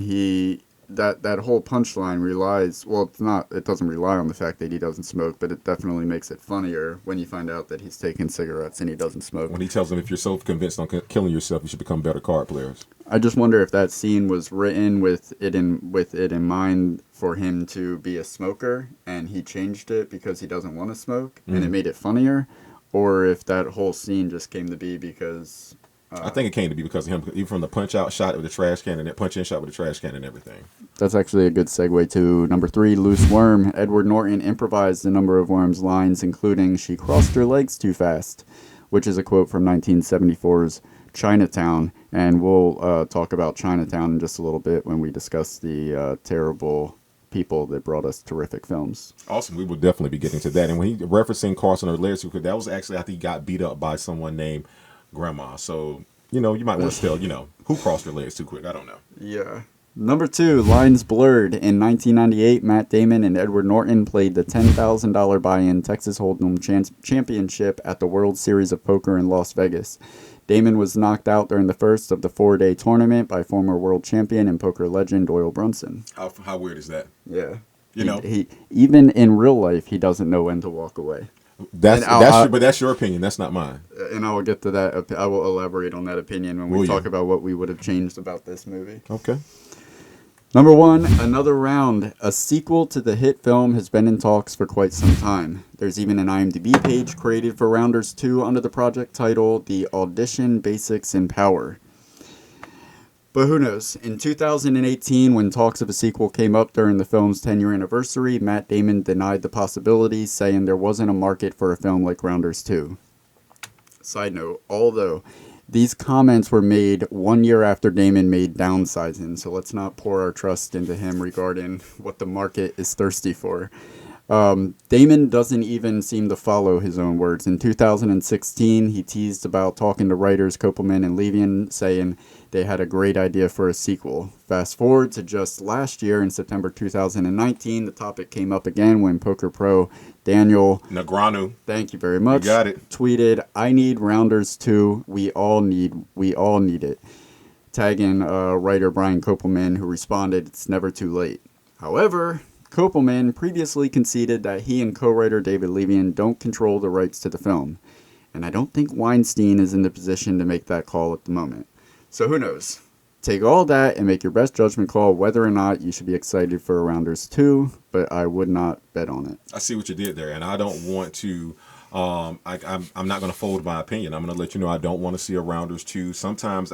that whole punchline relies, well, it doesn't rely on the fact that he doesn't smoke, but it definitely makes it funnier when you find out that he's taking cigarettes and he doesn't smoke. When he tells him, if you're so convinced on killing yourself, you should become better card players. I just wonder if that scene was written with it in mind for him to be a smoker, and he changed it because he doesn't want to smoke, and it made it funnier, or if that whole scene just came to be because... I think it came to be because of him, even from the punch-out shot with the trash can and that punch-in shot with the trash can and everything. That's actually a good segue to number 3, Loose Worm. Edward Norton improvised a number of Worm's lines, including, "She crossed her legs too fast," which is a quote from 1974's Chinatown, and we'll talk about Chinatown in just a little bit when we discuss the terrible people that brought us terrific films. Awesome. We will definitely be getting to that. And when he referencing crossing her legs, that was actually after he got beat up by someone named Grandma. So, you might want to spell, who crossed her legs too quick. I don't know. Yeah. Number 2, Lines Blurred. In 1998, Matt Damon and Edward Norton played the $10,000 buy-in Texas Hold'em Championship at the World Series of Poker in Las Vegas. Damon was knocked out during the first of the 4-day tournament by former world champion and poker legend Doyle Brunson. How weird is that? Yeah. He even in real life, he doesn't know when to walk away. That's your opinion. That's not mine. And I will get to that. I will elaborate on that opinion when we talk about what we would have changed about this movie. Okay. Number 1, Another Round. A sequel to the hit film has been in talks for quite some time. There's even an IMDb page created for Rounders 2 under the project title, The Audition Basics in Power. But who knows? In 2018, when talks of a sequel came up during the film's 10-year anniversary, Matt Damon denied the possibility, saying there wasn't a market for a film like Rounders 2. Side note, although these comments were made 1 year after Damon made Downsizing, so let's not pour our trust into him regarding what the market is thirsty for. Damon doesn't even seem to follow his own words. In 2016, he teased about talking to writers Kopelman and Levien, saying they had a great idea for a sequel. Fast forward to just last year, in September 2019, the topic came up again when Poker Pro Daniel Negreanu, thank you very much, you got it, tweeted, "I need Rounders 2. We all need it." Tagging writer Brian Kopelman, who responded, "It's never too late." However, Kopelman previously conceded that he and co-writer David Levien don't control the rights to the film, and I don't think Weinstein is in the position to make that call at the moment. So who knows? Take all that and make your best judgment call whether or not you should be excited for Rounders 2, but I would not bet on it. I see what you did there, and I don't want to. I'm not going to fold my opinion. I'm going to let you know I don't want to see a Rounders 2. Sometimes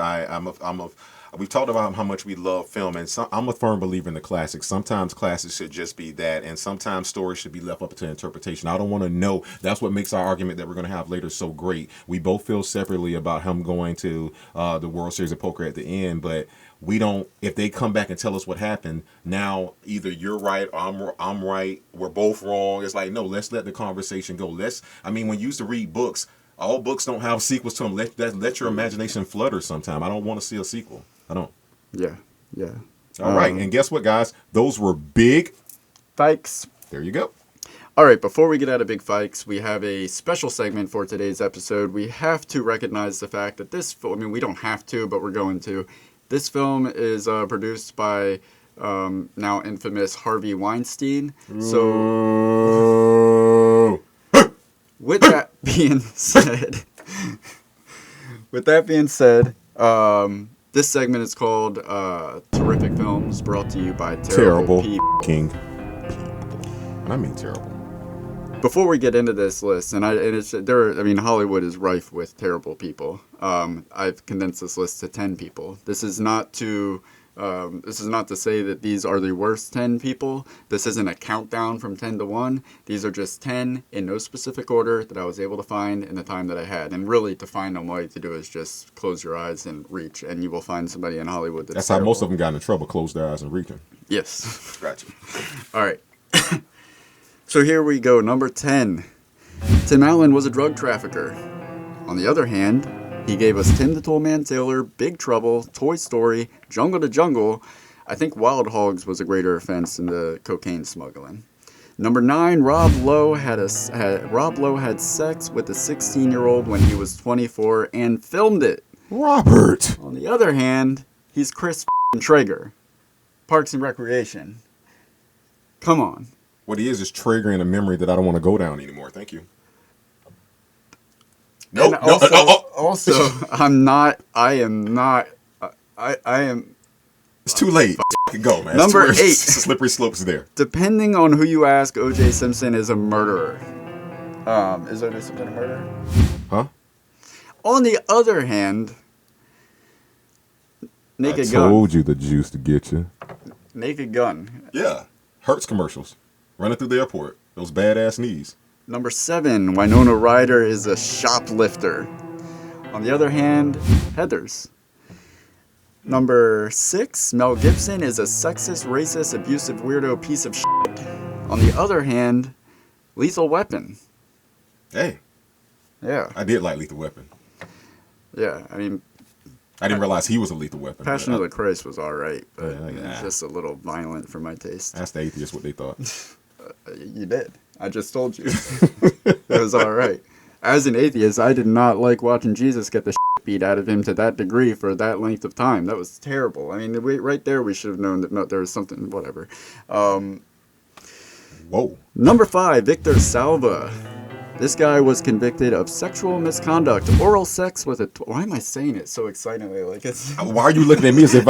we've talked about how much we love film, and I'm a firm believer in the classics. Sometimes classics should just be that, and sometimes stories should be left up to interpretation. I don't want to know. That's what makes our argument that we're going to have later so great. We both feel separately about him going to the World Series of Poker at the end, but we don't. If they come back and tell us what happened, now either you're right or I'm right. We're both wrong. It's like, no, let's let the conversation go. When you used to read books, all books don't have sequels to them. Let your imagination flutter sometime. I don't want to see a sequel. I don't. Yeah. All right, and guess what, guys? Those were big Fikes. There you go. All right, before we get out of Big Fikes, we have a special segment for today's episode. We have to recognize the fact that this film, we don't have to, but we're going to. This film is produced by now infamous Harvey Weinstein. So, with that being said, this segment is called Terrific Films, brought to you by Terrible King. And I mean terrible. Before we get into this list, Hollywood is rife with terrible people. I've condensed this list to 10 people. This is not to say that these are the worst 10 people. This isn't a countdown from 10 to 1. These are just 10 in no specific order that I was able to find in the time that I had. And really, to find them, all you have to do is just close your eyes and reach, and you will find somebody in Hollywood that's how terrible. most of them got in trouble, close their eyes and reaching. Yes. Gotcha. All right. So here we go. Number 10. Tim Allen was a drug trafficker. On the other hand, he gave us Tim the Toolman Taylor, Big Trouble, Toy Story, Jungle to Jungle. I think Wild Hogs was a greater offense than the cocaine smuggling. Number 9, Rob Lowe had sex with a 16-year-old when he was 24 and filmed it. Robert. On the other hand, he's Chris Traeger, Parks and Recreation. Come on. What he is triggering a memory that I don't want to go down anymore. Thank you. No. Also, I am. It's too late. Go, man. Number 8. Slippery slopes there. Depending on who you ask, O.J. Simpson is a murderer. Is O.J. Simpson a murderer? Huh? On the other hand, Naked Gun. I told you the juice to get you. Naked Gun. Yeah. Hertz commercials. Running through the airport. Those badass knees. Number 7, Winona Ryder is a shoplifter. On the other hand, Heathers. Number 6, Mel Gibson is a sexist, racist, abusive, weirdo piece of shit. On the other hand, Lethal Weapon. Hey. Yeah. I did like Lethal Weapon. Yeah, I mean... I didn't realize he was a Lethal Weapon. Passion of the Christ was alright, but yeah. It's just a little violent for my taste. Ask the atheists what they thought. You did. I just told you. It was alright. As an atheist, I did not like watching Jesus get the shit beat out of him to that degree for that length of time. That was terrible. I mean, right there we should have known that there was something, whatever. Whoa. Number 5, Victor Salva. This guy was convicted of sexual misconduct, oral sex with a... Why am I saying it so excitedly? Like it's... Why are you looking at me as if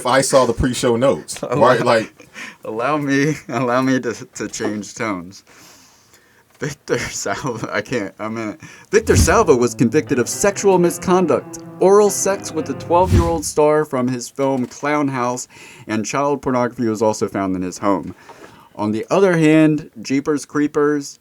I saw the pre-show notes? Why, like, allow me to change tones. Victor Salva, Victor Salva was convicted of sexual misconduct, oral sex with a 12-year-old star from his film Clown House, and child pornography was also found in his home. On the other hand, Jeepers Creepers,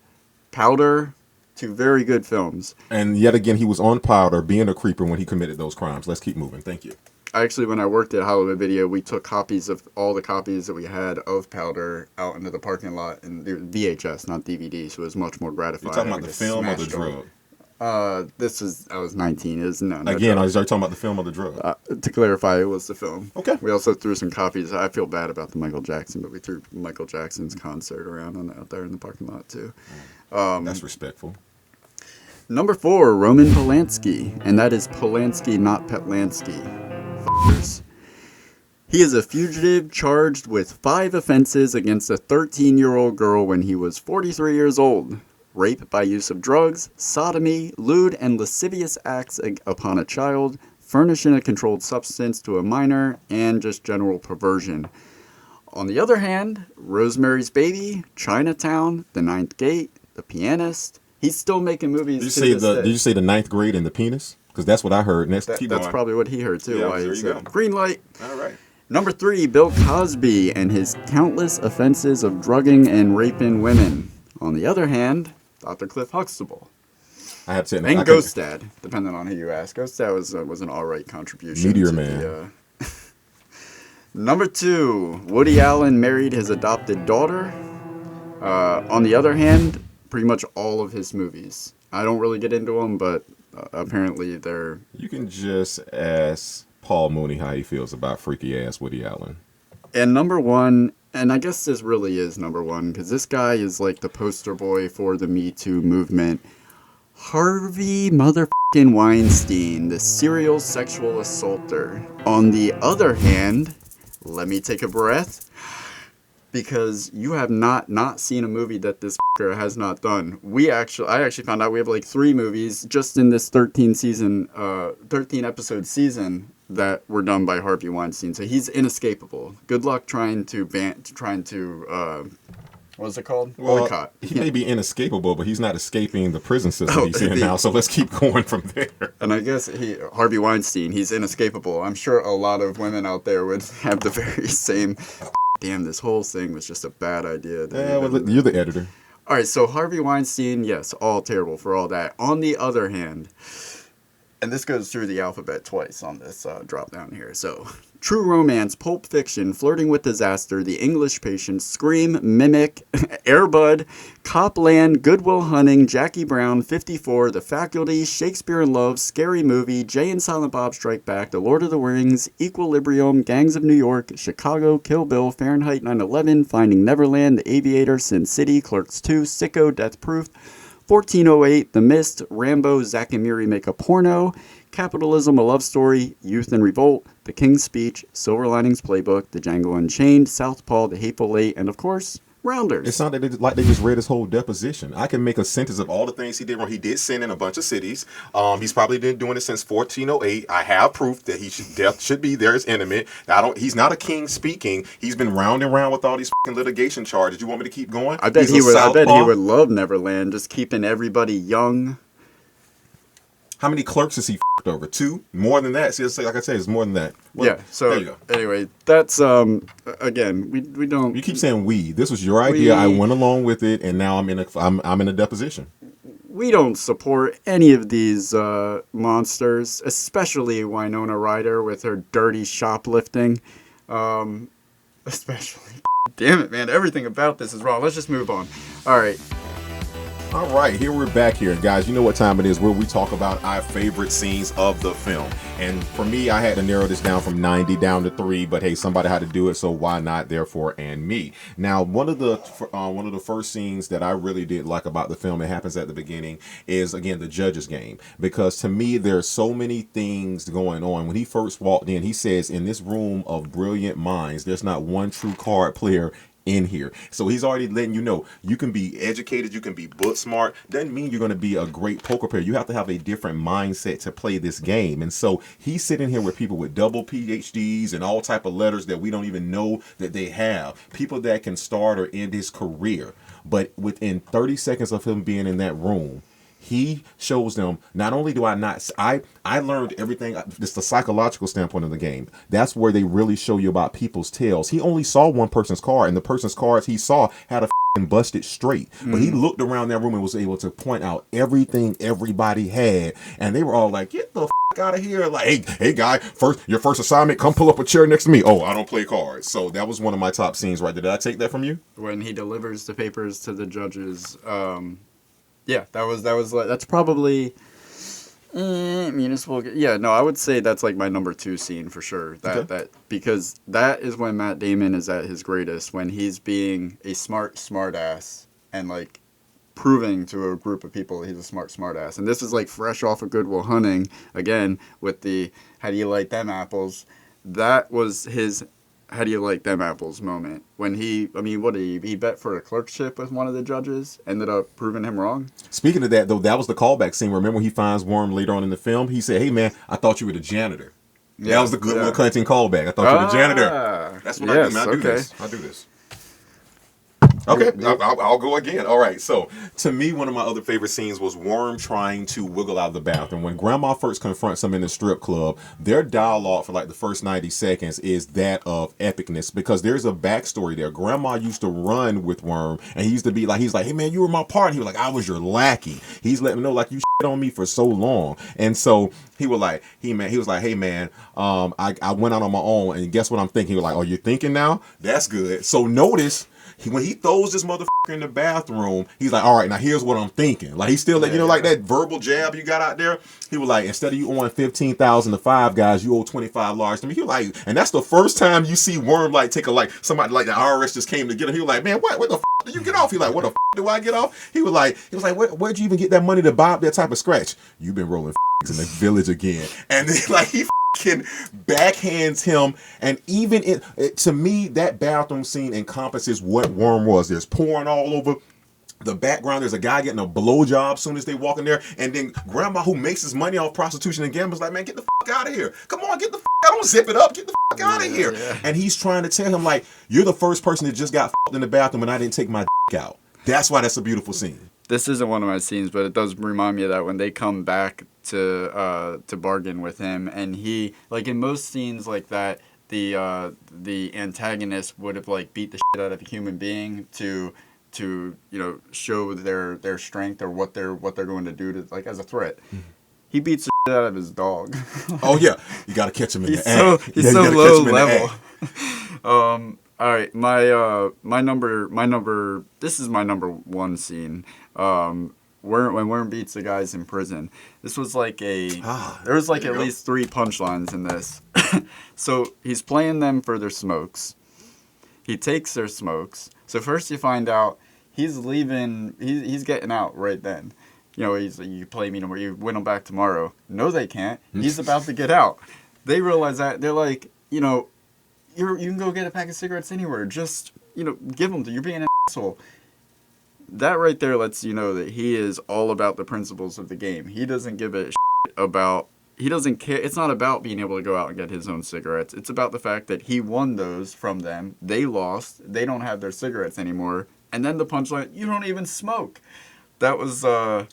Powder, two very good films. and yet again, he was on Powder being a creeper when he committed those crimes. Let's keep moving. Thank you. Actually, when I worked at Hollywood Video, we took copies of all the copies that we had of Powder out into the parking lot, and they were VHS, not DVD, so it was much more gratifying. You talking about the film or the drug? I was 19. Again, I was talking about the film or the drug. To clarify, it was the film. Okay. We also threw some copies. I feel bad about the Michael Jackson, but we threw Michael Jackson's concert around out there in the parking lot too. That's respectful. Number 4, Roman Polanski, and that is Polanski, not Petlansky. F***ers. He is a fugitive charged with 5 offenses against a 13-year-old girl when he was 43 years old. Rape by use of drugs, sodomy, lewd and lascivious acts upon a child, furnishing a controlled substance to a minor, and just general perversion. On the other hand, Rosemary's Baby, Chinatown, The Ninth Gate, The Pianist. He's still making movies. Did you say the ninth grade and the penis? Because that's what I heard. Next, that's probably what he heard too. Yeah, there you go. Green light. All right. Number 3, Bill Cosby and his countless offenses of drugging and raping women. On the other hand, Dr. Cliff Huxtable. I have to say, And Ghost Dad, depending on who you ask. Ghost Dad was an alright contribution. Meteor Man. Number 2, Woody Allen married his adopted daughter. On the other hand, pretty much all of his movies. I don't really get into them, but apparently they're... You can just ask Paul Mooney how he feels about freaky ass Woody Allen. And number 1, and I guess this really is number 1, because this guy is like the poster boy for the Me Too movement. Harvey motherfucking Weinstein, the serial sexual assaulter. On the other hand, let me take a breath, because you have not seen a movie that this fucker has not done. I actually found out we have like 3 movies just in this 13 episode season that were done by Harvey Weinstein. So he's inescapable. Good luck trying to what's it called? Boycott. He may be inescapable, but he's not escaping the prison system he's in now. So let's keep going from there. And I guess Harvey Weinstein, he's inescapable. I'm sure a lot of women out there would have the very same. Damn, this whole thing was just a bad idea. Well, you're the editor. All right, so Harvey Weinstein, yes, all terrible for all that. On the other hand, and this goes through the alphabet twice on this drop down here. So, True Romance, Pulp Fiction, Flirting with Disaster, The English Patient, Scream, Mimic, Air Bud, Copland, Good Will Hunting, Jackie Brown, 54, The Faculty, Shakespeare in Love, Scary Movie, Jay and Silent Bob Strike Back, The Lord of the Rings, Equilibrium, Gangs of New York, Chicago, Kill Bill, Fahrenheit 9/11, Finding Neverland, The Aviator, Sin City, Clerks 2, Sicko, Death Proof, 1408, The Mist, Rambo, Zack and Miri Make a Porno, Capitalism, A Love Story, Youth in Revolt, The King's Speech, Silver Linings Playbook, The Django Unchained, Southpaw, The Hateful Eight, and of course, Rounders. It's not like they just read his whole deposition. I can make a sentence of all the things he did wrong. He did sin in a bunch of cities. He's probably been doing it since 1408. I have proof that death should be there as intimate. He's not a king speaking. He's been round and round with all these fucking litigation charges. You want me to keep going? I bet he would love Neverland, just keeping everybody young. How many clerks has he f***ed over? 2? More than that? See, like I said, it's more than that. Well, yeah, so there you go. Anyway, that's, again, we don't... You keep saying we. This was your idea. I went along with it, and now I'm in a deposition. We don't support any of these monsters, especially Winona Ryder with her dirty shoplifting. Especially... Damn it, man. Everything about this is wrong. Let's just move on. All right. All right, here we're back here. Guys, you know what time it is, where we talk about our favorite scenes of the film. And for me, I had to narrow this down from 90 down to 3, but hey, somebody had to do it, so why not, therefore, and me. Now, one of the first scenes that I really did like about the film, it happens at the beginning, is, again, the judge's game. Because to me, there's so many things going on. When he first walked in, he says, in this room of brilliant minds, there's not one true card player in here. So he's already letting you know you can be educated, you can be book smart. Doesn't mean you're going to be a great poker player. You have to have a different mindset to play this game. And so he's sitting here with people with double PhDs and all type of letters that we don't even know that they have. People that can start or end his career. But within 30 seconds of him being in that room, he shows them, not only do I learned everything, just the psychological standpoint of the game. That's where they really show you about people's tales. He only saw one person's card, and the person's cards he saw had a busted straight. But he looked around that room and was able to point out everything everybody had. And they were all like, get the out of here. Like, hey guy, your first assignment, come pull up a chair next to me. Oh, I don't play cards. So that was one of my top scenes right there. Did I take that from you? When he delivers the papers to the judges, yeah, that's probably municipal. Yeah, no, I would say that's like my number 2 scene for sure. That because that is when Matt Damon is at his greatest, when he's being a smart ass and like proving to a group of people he's a smart ass. And this is like fresh off of Good Will Hunting again with the how do you like them apples. That was his how do you like them apples moment when he bet for a clerkship with one of the judges, ended up proving him wrong. Speaking of that though, that was the callback scene. Remember when he finds Worm later on in the film? He said, hey man, I thought you were the janitor. Yeah, that was the Good Will Hunting callback. I thought you were the janitor. That's what I do, man. I do this. Okay, I'll go again. All right, so to me, one of my other favorite scenes was Worm trying to wiggle out of the bathroom. When Grandma first confronts him in the strip club, their dialogue for like the first 90 seconds is that of epicness because there's a backstory there. Grandma used to run with Worm, and he used to be like, he's like, hey man, you were my partner. He was like, I was your lackey. He's letting me know like you shit on me for so long, and so he was like, hey man, I went out on my own, and guess what I'm thinking? He was like, oh, you're thinking now? That's good. So notice. When he throws this motherfucker in the bathroom, he's like, all right, now here's what I'm thinking. Like, he's still, like that verbal jab you got out there. He was like, instead of you owing 15,000 to 5 guys, you owe 25 large to me. He was like, and that's the first time you see Worm, like, take somebody like the IRS just came to get him. He was like, man, what the f*** did you get off? He like, what the f*** do I get off? He was like, where'd you even get that money to buy up that type of scratch? You've been rolling in the village again. And then, like, he backhands him, and even to me that bathroom scene encompasses what Worm was. There's pouring all over the background. There's a guy getting a blowjob soon as they walk in there, and then Grandma, who makes his money off prostitution and gambling, is like, man, get the fuck out of here. Come on, get the fuck out. Don't zip it up. Get the fuck out of here. Yeah. And he's trying to tell him like, you're the first person that just got fucked in the bathroom and I didn't take my dick out. That's why that's a beautiful scene. This isn't one of my scenes, but it does remind me of that when they come back to bargain with him, and he, like in most scenes like that, the antagonist would have like beat the shit out of a human being to show their strength or what they're going to do to, like, as a threat. Mm-hmm. He beats the shit out of his dog. Oh yeah, you got to catch him in the act. He's so low level. All right, my number. This is my number 1 scene. When Worm beats the guys in prison. This was like there was like at least 3 punchlines in this. So he's playing them for their smokes. He takes their smokes. So first you find out he's leaving. He's getting out right then. He's like, you play me tomorrow. You win them back tomorrow. No, they can't. He's about to get out. They realize that. They're like, you can go get a pack of cigarettes anywhere. Just, give them to you. You're being an asshole. That right there lets you know that he is all about the principles of the game. He doesn't give a shit about... He doesn't care. It's not about being able to go out and get his own cigarettes. It's about the fact that he won those from them. They lost. They don't have their cigarettes anymore. And then the punchline, you don't even smoke. That was... that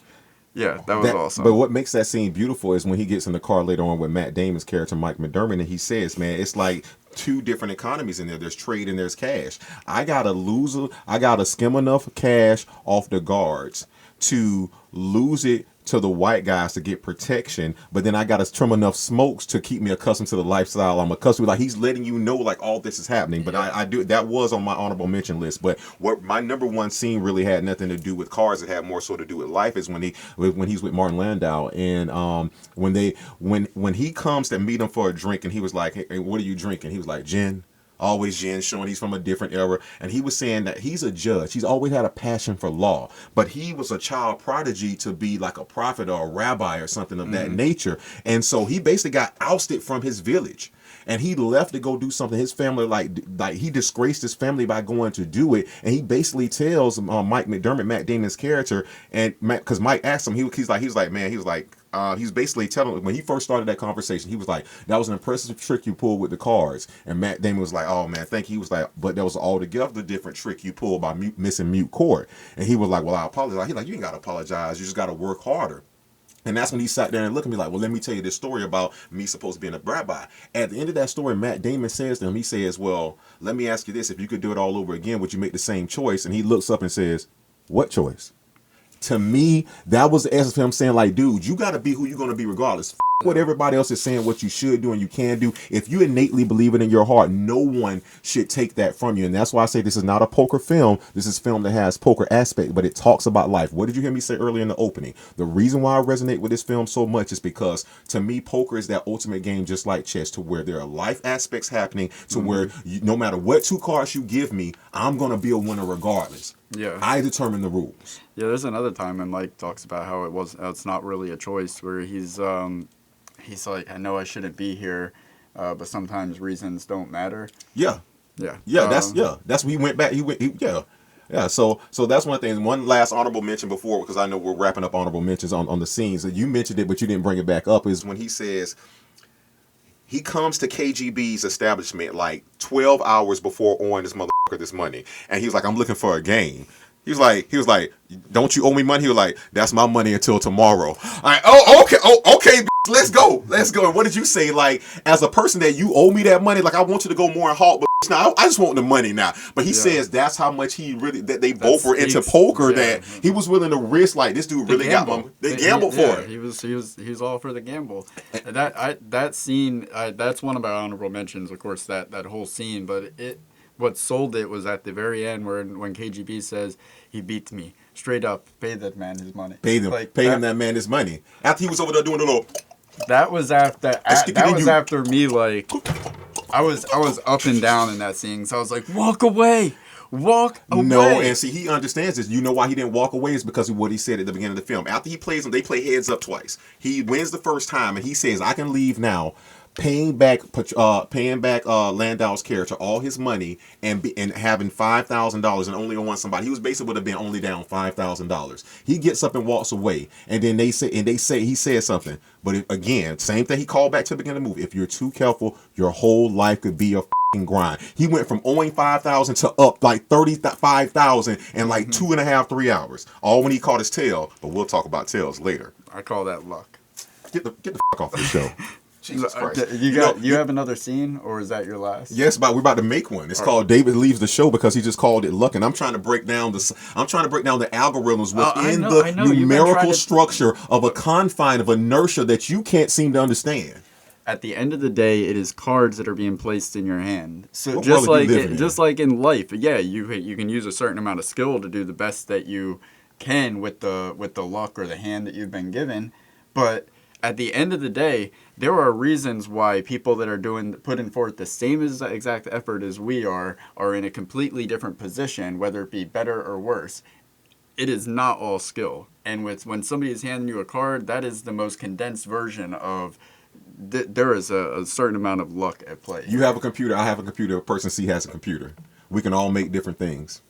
was awesome. But what makes that scene beautiful is when he gets in the car later on with Matt Damon's character, Mike McDermott, and he says, man, it's like 2 different economies in there. There's trade and there's cash. I gotta skim enough cash off the guards to lose it to the white guys to get protection, but then I got to trim enough smokes to keep me accustomed to the lifestyle I'm accustomed to. Like, he's letting you know, like, all this is happening. But I do, that was on my honorable mention list. But what my number 1 scene really had nothing to do with cars. It had more so to do with life is when he's with Martin Landau, and when he comes to meet him for a drink, and he was like, hey, what are you drinking? He was like, gin. Always gin, showing he's from a different era. And he was saying that he's a judge. He's always had a passion for law. But he was a child prodigy to be like a prophet or a rabbi or something of that nature. And so he basically got ousted from his village. and he left to go do something. His family, like he disgraced his family by going to do it, and he basically tells Mike McDermott, Matt Damon's character, and because Mike asked him, he's like, man, he's basically telling him, when he first started that conversation, he was like, that was an impressive trick you pulled with the cards. And Matt Damon was like, oh man, thank you. He was like, but that was altogether different trick you pulled by missing mute court. And he was like, well, I apologize. He's like, you ain't got to apologize. You just got to work harder. And that's when he sat there and looked at me like, well, let me tell you this story about me supposed to be in a rabbi. At the end of that story, Matt Damon says to him, he says, well, let me ask you this. If you could do it all over again, would you make the same choice? And he looks up and says, what choice? To me, that was the essence of him saying, like, dude, you got to be who you're going to be regardless. What everybody else is saying, what you should do and you can do. If you innately believe it in your heart, no one should take that from you. And that's why I say this is not a poker film. This is film that has poker aspect, but it talks about life. What did you hear me say earlier in the opening? The reason why I resonate with this film so much is because, to me, poker is that ultimate game, just like chess, to where there are life aspects happening, to where no matter what two cards you give me, I'm going to be a winner regardless. Yeah. I determine the rules. Yeah, there's another time when Mike talks about how it's not really a choice, where he's like, I know I shouldn't be here, but sometimes reasons don't matter. Yeah. Yeah. Yeah, that's what he went back. Yeah. So that's one thing. One last honorable mention before, because I know we're wrapping up honorable mentions on the scenes. You mentioned it, but you didn't bring it back up, is when he says he comes to KGB's establishment like 12 hours before owing this motherfucker this money. And he was like, I'm looking for a game. He was like, don't you owe me money? He was like, that's my money until tomorrow. Okay, let's go. And what did you say? Like, as a person that you owe me that money, like, I want you to go more in halt, but now I just want the money now. But he says that's how much that they both were into poker, that he was willing to risk, like, this dude really got money. They gambled for it. He was all for the gamble. That scene, that's one of our honorable mentions, of course, that whole scene, but what sold it was at the very end, when KGB says, he beat me straight up, pay that man his money. Pay him that man his money. After he was over there doing the little. That was after me, like, I was up and down in that scene. So I was like, walk away. No, and see, he understands this. You know why he didn't walk away is because of what he said at the beginning of the film. After he plays them, they play heads up twice. He wins the first time, and he says, I can leave now, paying back Landau's character all his money and having $5,000 and only owing somebody. He was basically would have been only down $5,000. He gets up and walks away, and then he says something. But again, same thing he called back to the beginning of the movie. If you're too careful, your whole life could be a grind. He went from owing $5,000 to up like $35,000 in like 2.5-3 hours. All when he caught his tail. But we'll talk about tails later. I call that luck. Get the fuck off the show. Jesus Christ. You have another scene, or is that your last? Yes, but we're about to make one. It's called David Leaves the Show, because he just called it luck, and I'm trying to break down the algorithms within the numerical structure of a confine of inertia that you can't seem to understand. At the end of the day, it is cards that are being placed in your hand. So just like in life, yeah, you can use a certain amount of skill to do the best that you can with the luck or the hand that you've been given, but at the end of the day, there are reasons why people that are putting forth the same exact effort as we are in a completely different position, whether it be better or worse. It is not all skill. And when somebody is handing you a card, that is the most condensed version of there is a certain amount of luck at play. You have a computer, I have a computer, person C has a computer. We can all make different things.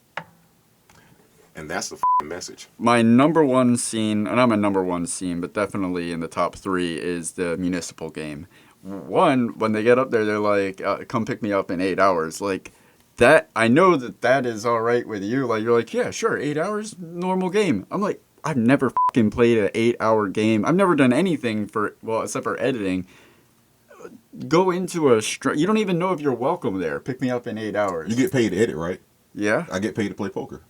And that's the message. My number one scene, not my number one scene, but definitely in the top 3, is the municipal game. One, when they get up there, they're like, come pick me up in 8 hours. Like, that, I know that is all right with you. Like, you're like, yeah, sure, 8 hours, normal game. I'm like, I've never fucking played an 8-hour game. I've never done anything except for editing. Go into you don't even know if you're welcome there. Pick me up in 8 hours. You get paid to edit, right? Yeah. I get paid to play poker.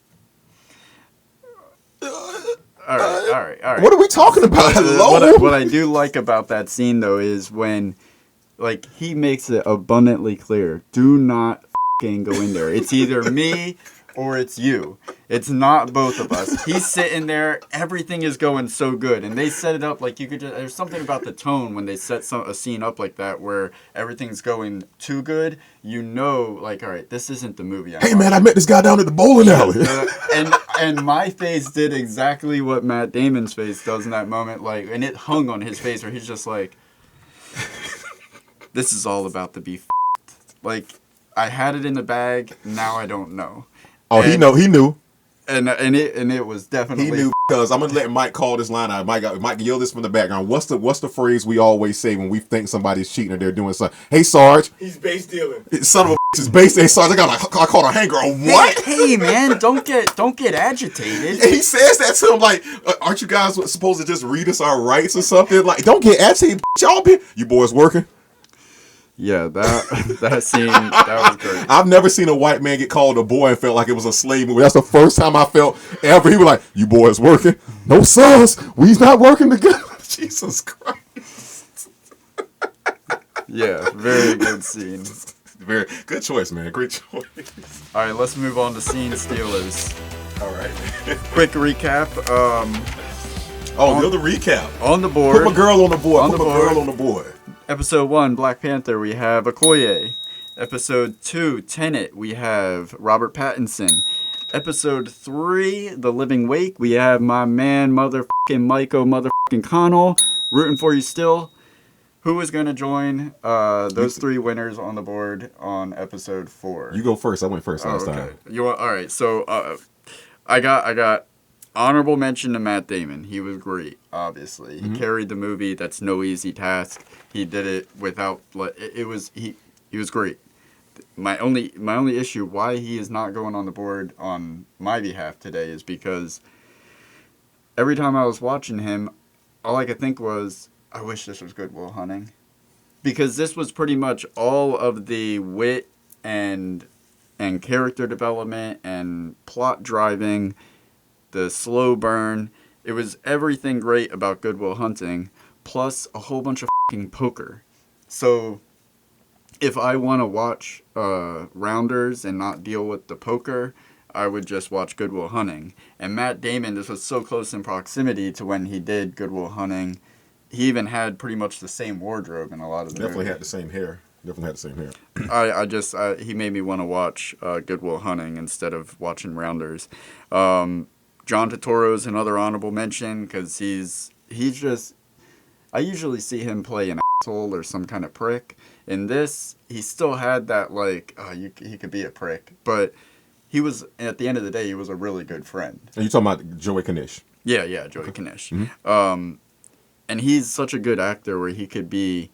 All right. What are we talking about? Hello? What I do like about that scene, though, is when, like, he makes it abundantly clear. Do not fucking go in there. It's either me or it's you. It's not both of us. He's sitting there. Everything is going so good. And they set it up like you could just... There's something about the tone when they set a scene up like that where everything's going too good. You know, like, all right, this isn't the movie. Hey, man, I met this guy down at the bowling alley. And my face did exactly what Matt Damon's face does in that moment. Like, and it hung on his face where he's just like... this is all about the beef. Like, I had it in the bag, now I don't know. Oh, and, he knew. And it was definitely... He knew, because I'm going to let Mike call this line out. Mike, yell this from the background. What's the phrase we always say when we think somebody's cheating or they're doing something? Hey, Sarge. He's base dealing. Son of a bitch is base. Hey, Sarge, I caught a hanger on what? Hey, man, don't get agitated. And he says that to him like, aren't you guys supposed to just read us our rights or something? Like, don't get agitated. Y'all be, you boys working? Yeah, that scene, that was great. I've never seen a white man get called a boy and felt like it was a slave movie. That's the first time I felt ever. He was like, you boys working? No, sons. We's not working together. Jesus Christ. Yeah, very good scene. Very good choice, man. Great choice. All right, let's move on to scene stealers. All right. Quick recap. You're the recap. On the board. Put my girl on the board. Put my girl on the board. Episode 1, Black Panther, we have Okoye. Episode 2, Tenet, we have Robert Pattinson. Episode 3, The Living Wake, we have my man, motherfucking Michael motherfucking Connell, rooting for you still. Who is going to join those 3 winners on the board on episode 4? You go first. I went first last time. You want? All right. So I got honorable mention to Matt Damon. He was great. Obviously, he carried the movie. That's no easy task. He did it without. He was great. My only issue why he is not going on the board on my behalf today is because every time I was watching him, all I could think was, I wish this was Good Will Hunting, because this was pretty much all of the wit and character development and plot driving, the slow burn. It was everything great about Good Will Hunting, plus a whole bunch of fucking poker. So if I want to watch Rounders and not deal with the poker, I would just watch Good Will Hunting. And Matt Damon, this was so close in proximity to when he did Good Will Hunting. He even had pretty much the same wardrobe in a lot of the Definitely movies. had the same hair. He made me want to watch Good Will Hunting instead of watching Rounders. John Turturro's another honorable mention because he's just... I usually see him play an asshole or some kind of prick. In this, he still had that, he could be a prick. But he was, at the end of the day, he was a really good friend. Are you talking about Joey Knish? Yeah, Joey Knish. Mm-hmm. And he's such a good actor where he could be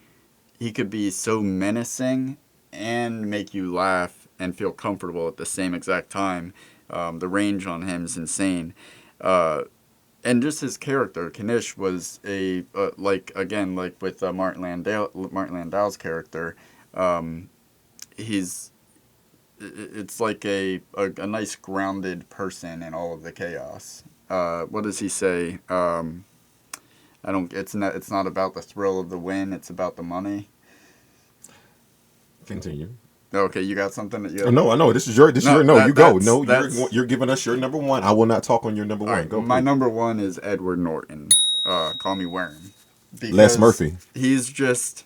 so menacing and make you laugh and feel comfortable at the same exact time. The range on him is insane. And just his character, Knish, was like with Martin Landau's character, it's like a nice grounded person in all of the chaos. What does he say? It's not about the thrill of the win, it's about the money. Continue. Okay, you got something that you... No, I know. This is your no. You go. No, you're giving us your number one. I will not talk on your number one. Right, Go. my number one is Edward Norton. Call me Worm. Les Murphy. He's just...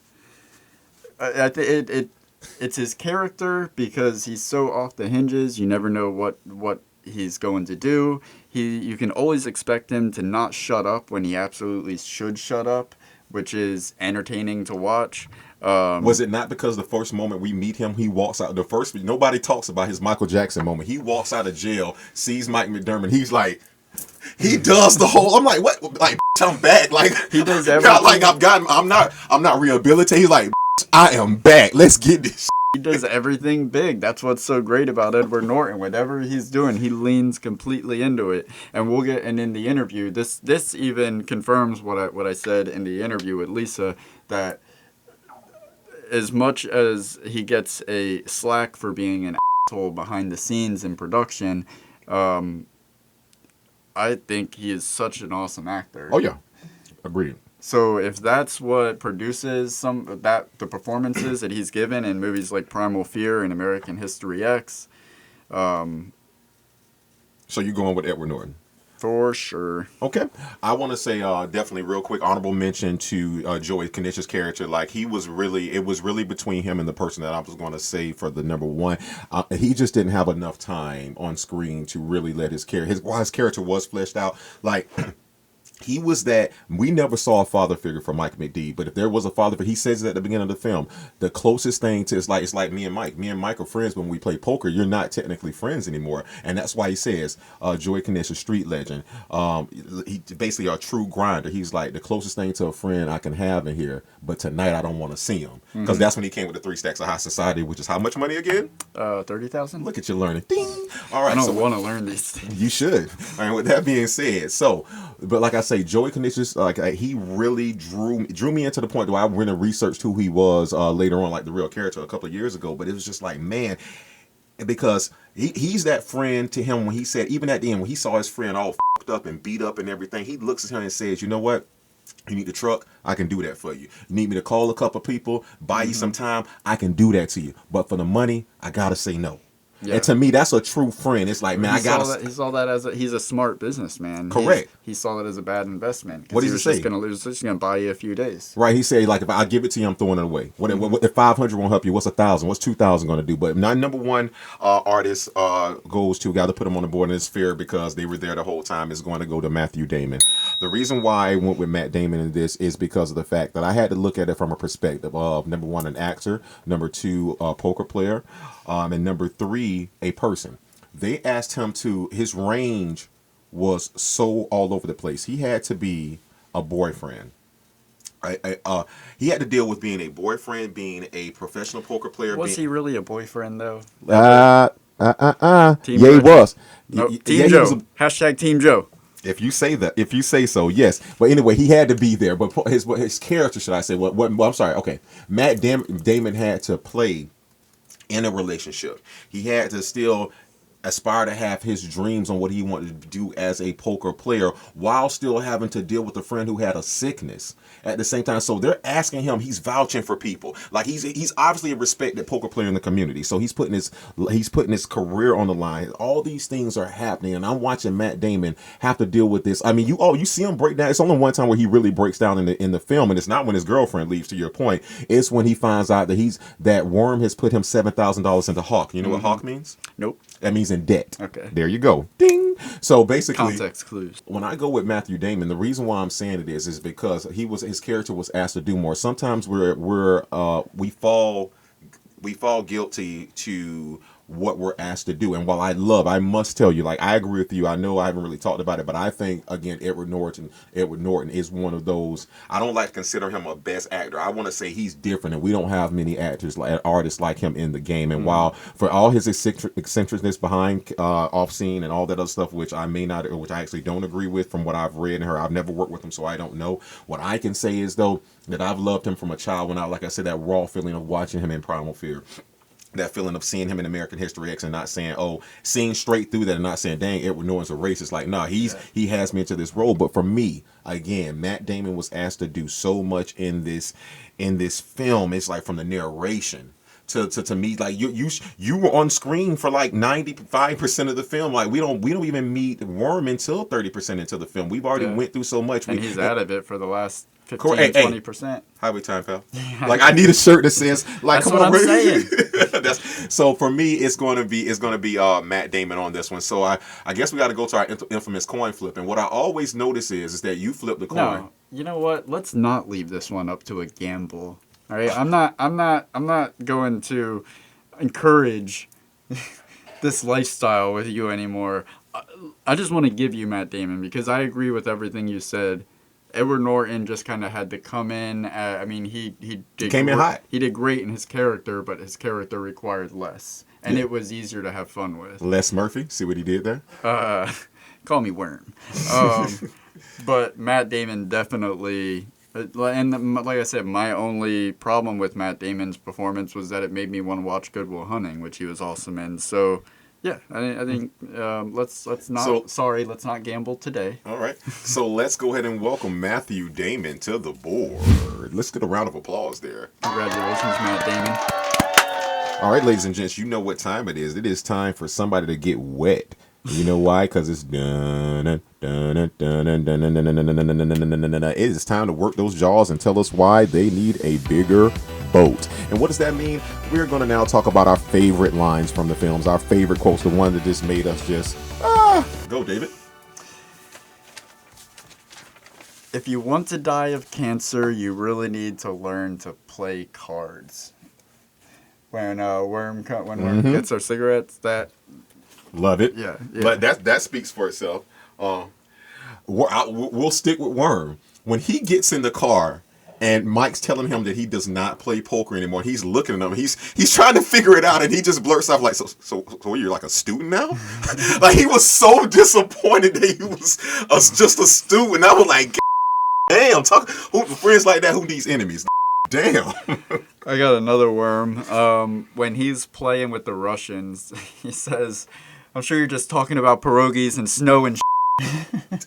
It's his character because he's so off the hinges. You never know what he's going to do. You can always expect him to not shut up when he absolutely should shut up, which is entertaining to watch. Was it not because the first moment we meet him, he walks out, nobody talks about his Michael Jackson moment. He walks out of jail, sees Mike McDermott. He's like, he does the whole, I'm like, what? Like, I'm back. Like, he does everything. Like, I'm not rehabilitated. He's like, I am back. Let's get this. He does everything big. That's what's so great about Edward Norton. Whatever he's doing, he leans completely into it. And in the interview, this even confirms what I said in the interview with Lisa, that as much as he gets a slack for being an asshole behind the scenes in production, I think he is such an awesome actor. Oh yeah, agreed. So if that's what produces the performances that he's given in movies like Primal Fear and American History X, so you're going with Edward Norton? For sure. Okay. I want to say definitely real quick, honorable mention to Joey Knish's character. Like, it was really between him and the person that I was going to say for the number one. He just didn't have enough time on screen to really let his character, while his character was fleshed out, like... he was that. We never saw a father figure for Mike McD, but if there was a father figure, he says it at the beginning of the film. The closest thing to it's like me and Mike. Me and Mike are friends, but when we play poker, you're not technically friends anymore, and that's why he says Joey Knish, a street legend. He basically a true grinder. He's like the closest thing to a friend I can have in here, but tonight I don't want to see him because that's when he came with the 3 stacks of high society, which is how much money again? 30,000. Look at you learning. Ding. All right, I don't want to learn these things. you should. All right, with that being said, but like I say, Joey Knish, like he really drew me into the point where I went and researched who he was later on, like the real character a couple of years ago. But it was just like, man, because he's that friend to him when he said, even at the end when he saw his friend all fucked up and beat up and everything, he looks at him and says, you know what? You need the truck, I can do that for you. You need me to call a couple people, buy you some time, I can do that to you. But for the money, I gotta say no. Yeah. And to me, that's a true friend. It's like, man, he saw that as he's a smart businessman. Correct. He saw it as a bad investment. What did he say? He was just gonna buy you a few days. Right. He said, like, if I give it to you, I'm throwing it away. If 500 won't help you, what's 1,000? What's 2,000 going to do? But my number one artist goes to, got to put them on the board, and it's fair because they were there the whole time, is going to go to Matthew Damon. The reason why I went with Matt Damon in this is because of the fact that I had to look at it from a perspective of, number one, an actor, number two, a poker player, and number three, a person. They asked him to, his range was so all over the place. He had to be a boyfriend. He had to deal with being a boyfriend, being a professional poker player. Was he really a boyfriend, though? Yeah, he was. Nope. Team Joe. Hashtag Team Joe. If you say that, if you say so, yes. But anyway, he had to be there. But his character, should I say? I'm sorry. Okay, Matt Damon had to play in a relationship. He had to still aspire to have his dreams on what he wanted to do as a poker player while still having to deal with a friend who had a sickness at the same time. So they're asking him, he's vouching for people. Like he's obviously a respected poker player in the community. So he's putting his career on the line. All these things are happening, and I'm watching Matt Damon have to deal with this. I mean, you see him break down. It's only one time where he really breaks down in the film, and it's not when his girlfriend leaves, to your point. It's when he finds out that Worm has put him $7,000 into Hawk. You know what Hawk means? Nope. That means in debt. Okay. There you go. Ding. So basically, context clues. When I go with Matthew Damon, the reason why I'm saying it is because his character was asked to do more. Sometimes we fall guilty to what we're asked to do. And while I must tell you, like, I agree with you. I know I haven't really talked about it, but I think, again, Edward Norton is one of those. I don't like to consider him a best actor. I want to say he's different, and we don't have many artists like him in the game. And while for all his eccentricness behind off scene and all that other stuff, which I actually don't agree with from what I've read and heard, I've never worked with him, so I don't know. What I can say is, though, that I've loved him from a child when like I said, that raw feeling of watching him in Primal Fear. That feeling of seeing him in American History X and not saying, seeing straight through that and not saying, dang, Edward Norton's a racist. Like, nah, he has me into this role. But for me, again, Matt Damon was asked to do so much in this film. It's like from the narration to me, like you were on screen for like 95% of the film. Like we don't even meet Worm until 30% into the film. We've already went through so much. And he's out of it for the last 15-20%. Highway time, pal. Like, I need a shirt that says, like, that's come on, I'm saying. So for me, it's going to be Matt Damon on this one. So I guess we got to go to our infamous coin flip. And what I always notice is that you flip the coin. No, you know what? Let's not leave this one up to a gamble. All right, I'm not going to encourage this lifestyle with you anymore. I just want to give you Matt Damon because I agree with everything you said. Edward Norton just kind of had to come in. I mean, he came in hot. He did great in his character, but his character required less, and it was easier to have fun with. Les Murphy, see what he did there? Call me Worm. But Matt Damon definitely, and like I said, my only problem with Matt Damon's performance was that it made me want to watch Good Will Hunting, which he was awesome in. So. Yeah, I think let's not gamble today. All right, so let's go ahead and welcome Matthew Damon to the board. Let's get a round of applause there. Congratulations, Matt Damon. All right, ladies and gents, you know what time it is. It is time for somebody to get wet. You know why? Because it's done. It is time to work those jaws and tell us why they need a bigger boat. And what does that mean? We're going to now talk about our favorite lines from the films, our favorite quotes, the one that just made us just, go, David. if you want to die of cancer, you really need to learn to play cards. When Worm gets our cigarettes, that Love it. yeah. But that speaks for itself. We'll stick with Worm. When he gets in the car and Mike's telling him that he does not play poker anymore, he's looking at him. He's trying to figure it out, and he just blurts out like, "So you're like a student now?" Like, he was so disappointed that he was just a student. I was like, "Damn, friends like that who needs enemies?" Damn. I got another Worm. When he's playing with the Russians, he says, "I'm sure you're just talking about pierogies and snow and."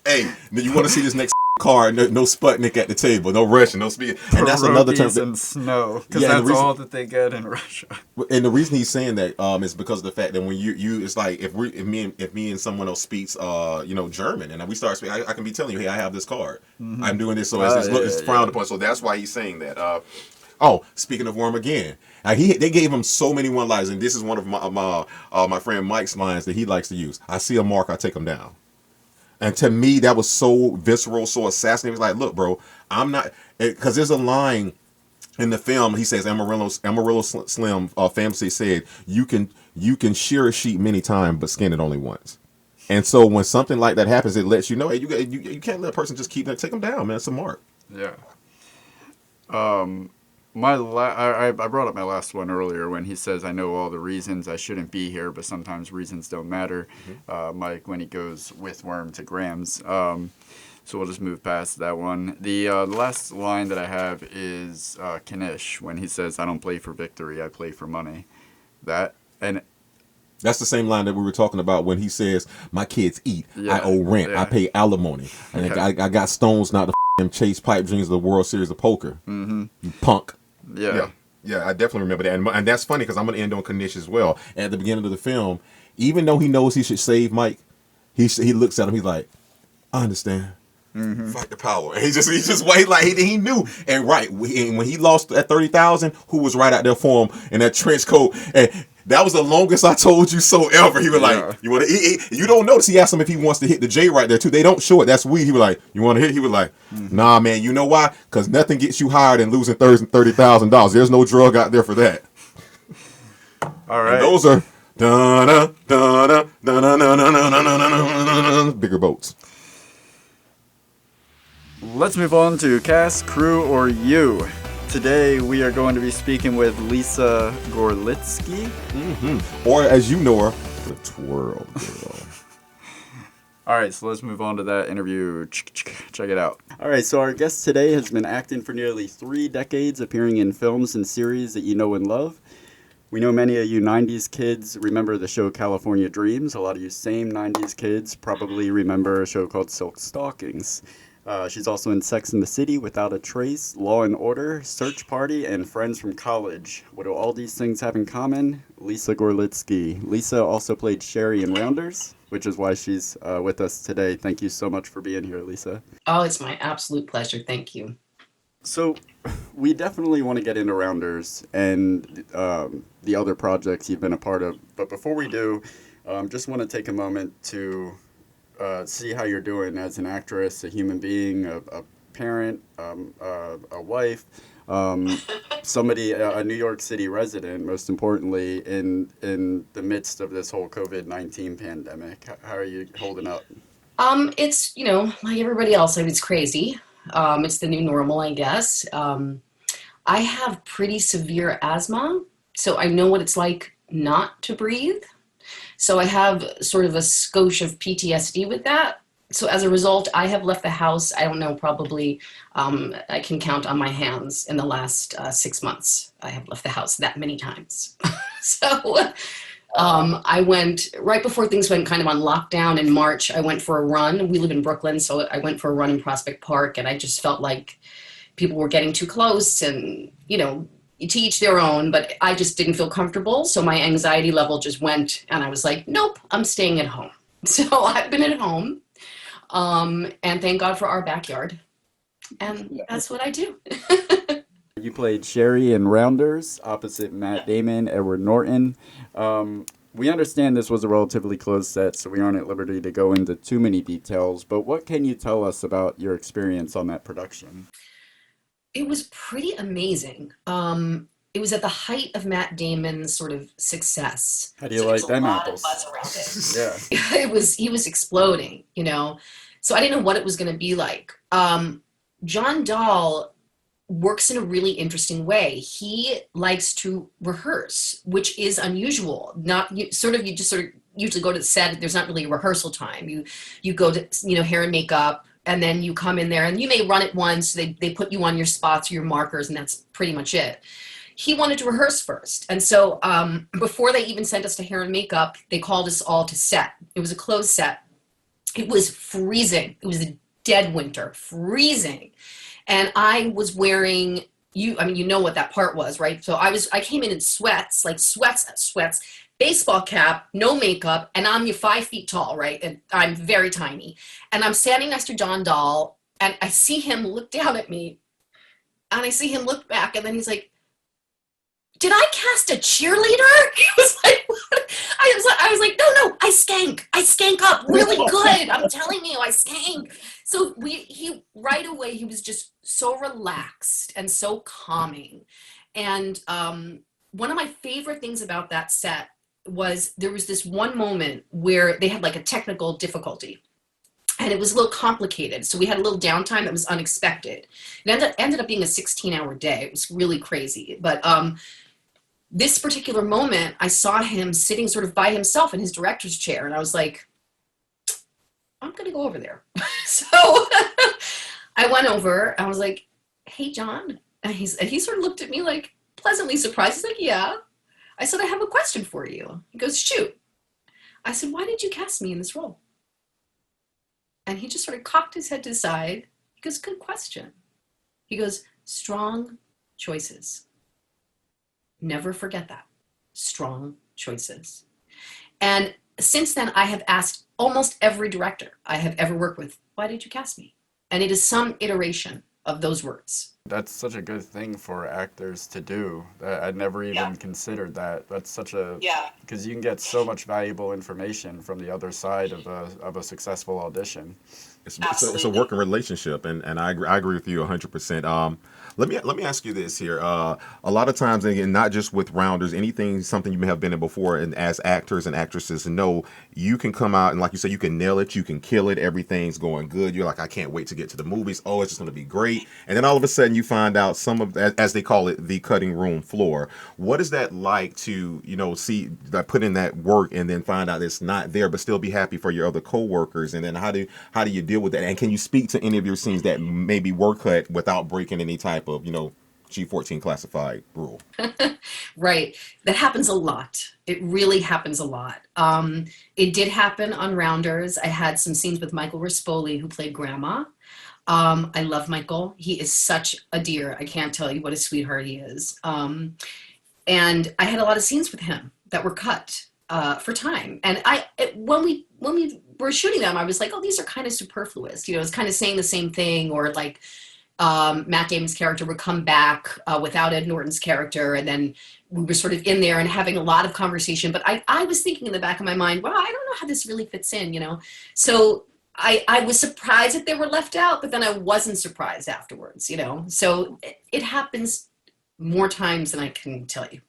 Hey, you want to see this next card? No Sputnik at the table, no Russian, no speaking. And that's another term. And snow, because that's all that they get in Russia. And the reason he's saying that is because of the fact that when you it's like if me and someone else speaks German, and we start speaking, I can be telling you, hey, I have this card, I'm doing this, so it's frowned upon. So that's why he's saying that. Speaking of Worm again, they gave him so many one-liners, and this is one of my friend Mike's lines that he likes to use. I see a mark, I take him down. And to me, that was so visceral, so assassinating. It was like, look, bro, I'm not, because there's a line in the film. He says, Amarillo Slim famously said, you can shear a sheep many times, but skin it only once. And so when something like that happens, it lets you know, hey, you can't let a person just keep that. Take them down, man. It's a mark. Yeah. I brought up my last one earlier when he says, "I know all the reasons I shouldn't be here, but sometimes reasons don't matter." Mike, when he goes with Worm to Graham's. So we'll just move past that one. The last line that I have is Kanish when he says, "I don't play for victory, I play for money." That's the same line that we were talking about when he says, "My kids eat, I owe rent, I pay alimony, and I got stones not to chase pipe dreams of the World Series of Poker." You punk. Yeah, I definitely remember that. And that's funny because I'm going to end on Kanish as well. At the beginning of the film, even though he knows he should save Mike, he looks at him, he's like, "I understand. Fight the power." And he just wait, like he knew. And when he lost at 30,000, who was right out there for him in that trench coat? And that was the longest I told you so ever. He was like, "You want to eat?" You don't notice he asked him if he wants to hit the J right there too. They don't show it. That's weed. He was like, "You want to hit?" He was like, "Nah, man. You know why? Because nothing gets you higher than losing $30,000. There's no drug out there for that." All right. And those are bigger boats. Let's move on to cast, crew, or you. Today we are going to be speaking with Lisa Gorlitsky. Or as you know her, the Twirl Girl. All right, so let's move on to that interview. Check it out. All right, so our guest today has been acting for nearly 3 decades, appearing in films and series that you know and love. We know many of you 90s kids remember the show California Dreams. A lot of you same 90s kids probably remember a show called Silk Stockings. She's also in Sex and the City, Without a Trace, Law and Order, Search Party, and Friends from College. What do all these things have in common? Lisa Gorlitsky. Lisa also played Sherry in Rounders, which is why she's with us today. Thank you so much for being here, Lisa. Oh, it's my absolute pleasure. Thank you. So we definitely want to get into Rounders and the other projects you've been a part of. But before we do, just want to take a moment to see how you're doing as an actress, a human being, a parent, a wife, somebody, a New York City resident, most importantly, in the midst of this whole COVID-19 pandemic. How are you holding up? It's, like everybody else, it's crazy. It's the new normal, I guess. I have pretty severe asthma, so I know what it's like not to breathe. So I have sort of a skosh of PTSD with that. So as a result, I have left the house, I don't know, probably I can count on my hands in the last 6 months. I have left the house that many times. So I went, right before things went kind of on lockdown in March, I went for a run. We live in Brooklyn, so I went for a run in Prospect Park, and I just felt like people were getting too close and, to each their own, but I just didn't feel comfortable. So my anxiety level just went, and I was like, nope, I'm staying at home. So I've been at home, and thank God for our backyard. And that's what I do. You played Sherry in Rounders, opposite Matt Damon, Edward Norton. we understand this was a relatively closed set, so we aren't at liberty to go into too many details, but what can you tell us about your experience on that production? It was pretty amazing. It was at the height of Matt Damon's sort of success. How do you So there was like a them lot of apples? buzz around it. Yeah. He was exploding, you know. So I didn't know what it was going to be like. John Dahl works in a really interesting way. He likes to rehearse, which is unusual. Not you, sort of you just sort of usually go to the set. There's not really a rehearsal time. You go to, you know, hair and makeup, and then you come in there and you may run it once. They put you on your spots or your markers, and that's pretty much it. He wanted to rehearse first, and so before they even sent us to hair and makeup, they called us all to set. It was a closed set. It was freezing. It was a dead winter, freezing. And I was wearing, I mean, you know what that part was, right? So I came in sweats, like sweats, baseball cap, no makeup, and I'm 5 feet tall, right? And I'm very tiny. And I'm standing next to John Dahl, and I see him look down at me, and I see him look back, and then he's like, "Did I cast a cheerleader?" He was like, what? I was like, no, I skank up really good. I'm telling you, I skank. So he right away, he was just so relaxed and so calming. And one of my favorite things about that set was there was this one moment where they had like a technical difficulty. And it was a little complicated. So we had a little downtime that was unexpected. It ended up being a 16-hour day. It was really crazy. But this particular moment, I saw him sitting sort of by himself in his director's chair. And I was like, I'm going to go over there. So I went over. I was like, "Hey, John." And he sort of looked at me like pleasantly surprised. He's like, "Yeah." I said, "I have a question for you." He goes, "Shoot." I said, "Why did you cast me in this role?" And he just sort of cocked his head to the side. He goes, "Good question." He goes, "Strong choices. Never forget that. Strong choices." And since then, I have asked almost every director I have ever worked with, "Why did you cast me?" And it is some iteration of those words. That's such a good thing for actors to do. I'd never even considered that. That's such a, because you can get so much valuable information from the other side of a successful audition. It's a working relationship, and I agree with you 100%. Let me ask you this here. A lot of times, and again, not just with rounders, something you may have been in before, and as actors and actresses know, you can come out and, like you said, you can nail it, you can kill it, everything's going good. You're like, I can't wait to get to the movies. Oh, it's just going to be great. And then all of a sudden, you find out some of, as they call it, the cutting room floor. What is that like to, see that, put in that work, and then find out it's not there, but still be happy for your other coworkers? And then how do you deal with that? And can you speak to any of your scenes that maybe were cut without breaking any type of, G14 classified rule? Right. That happens a lot. It really happens a lot. It did happen on Rounders. I had some scenes with Michael Rispoli, who played Grandma. I love Michael. He is such a dear. I can't tell you what a sweetheart he is. And I had a lot of scenes with him that were cut for time. And when we were shooting them, I was like, oh, these are kind of superfluous. It's kind of saying the same thing, or like Matt Damon's character would come back without Ed Norton's character, and then we were sort of in there and having a lot of conversation. But I was thinking in the back of my mind, well, I don't know how this really fits in, So I was surprised that they were left out, but then I wasn't surprised afterwards, So it happens more times than I can tell you.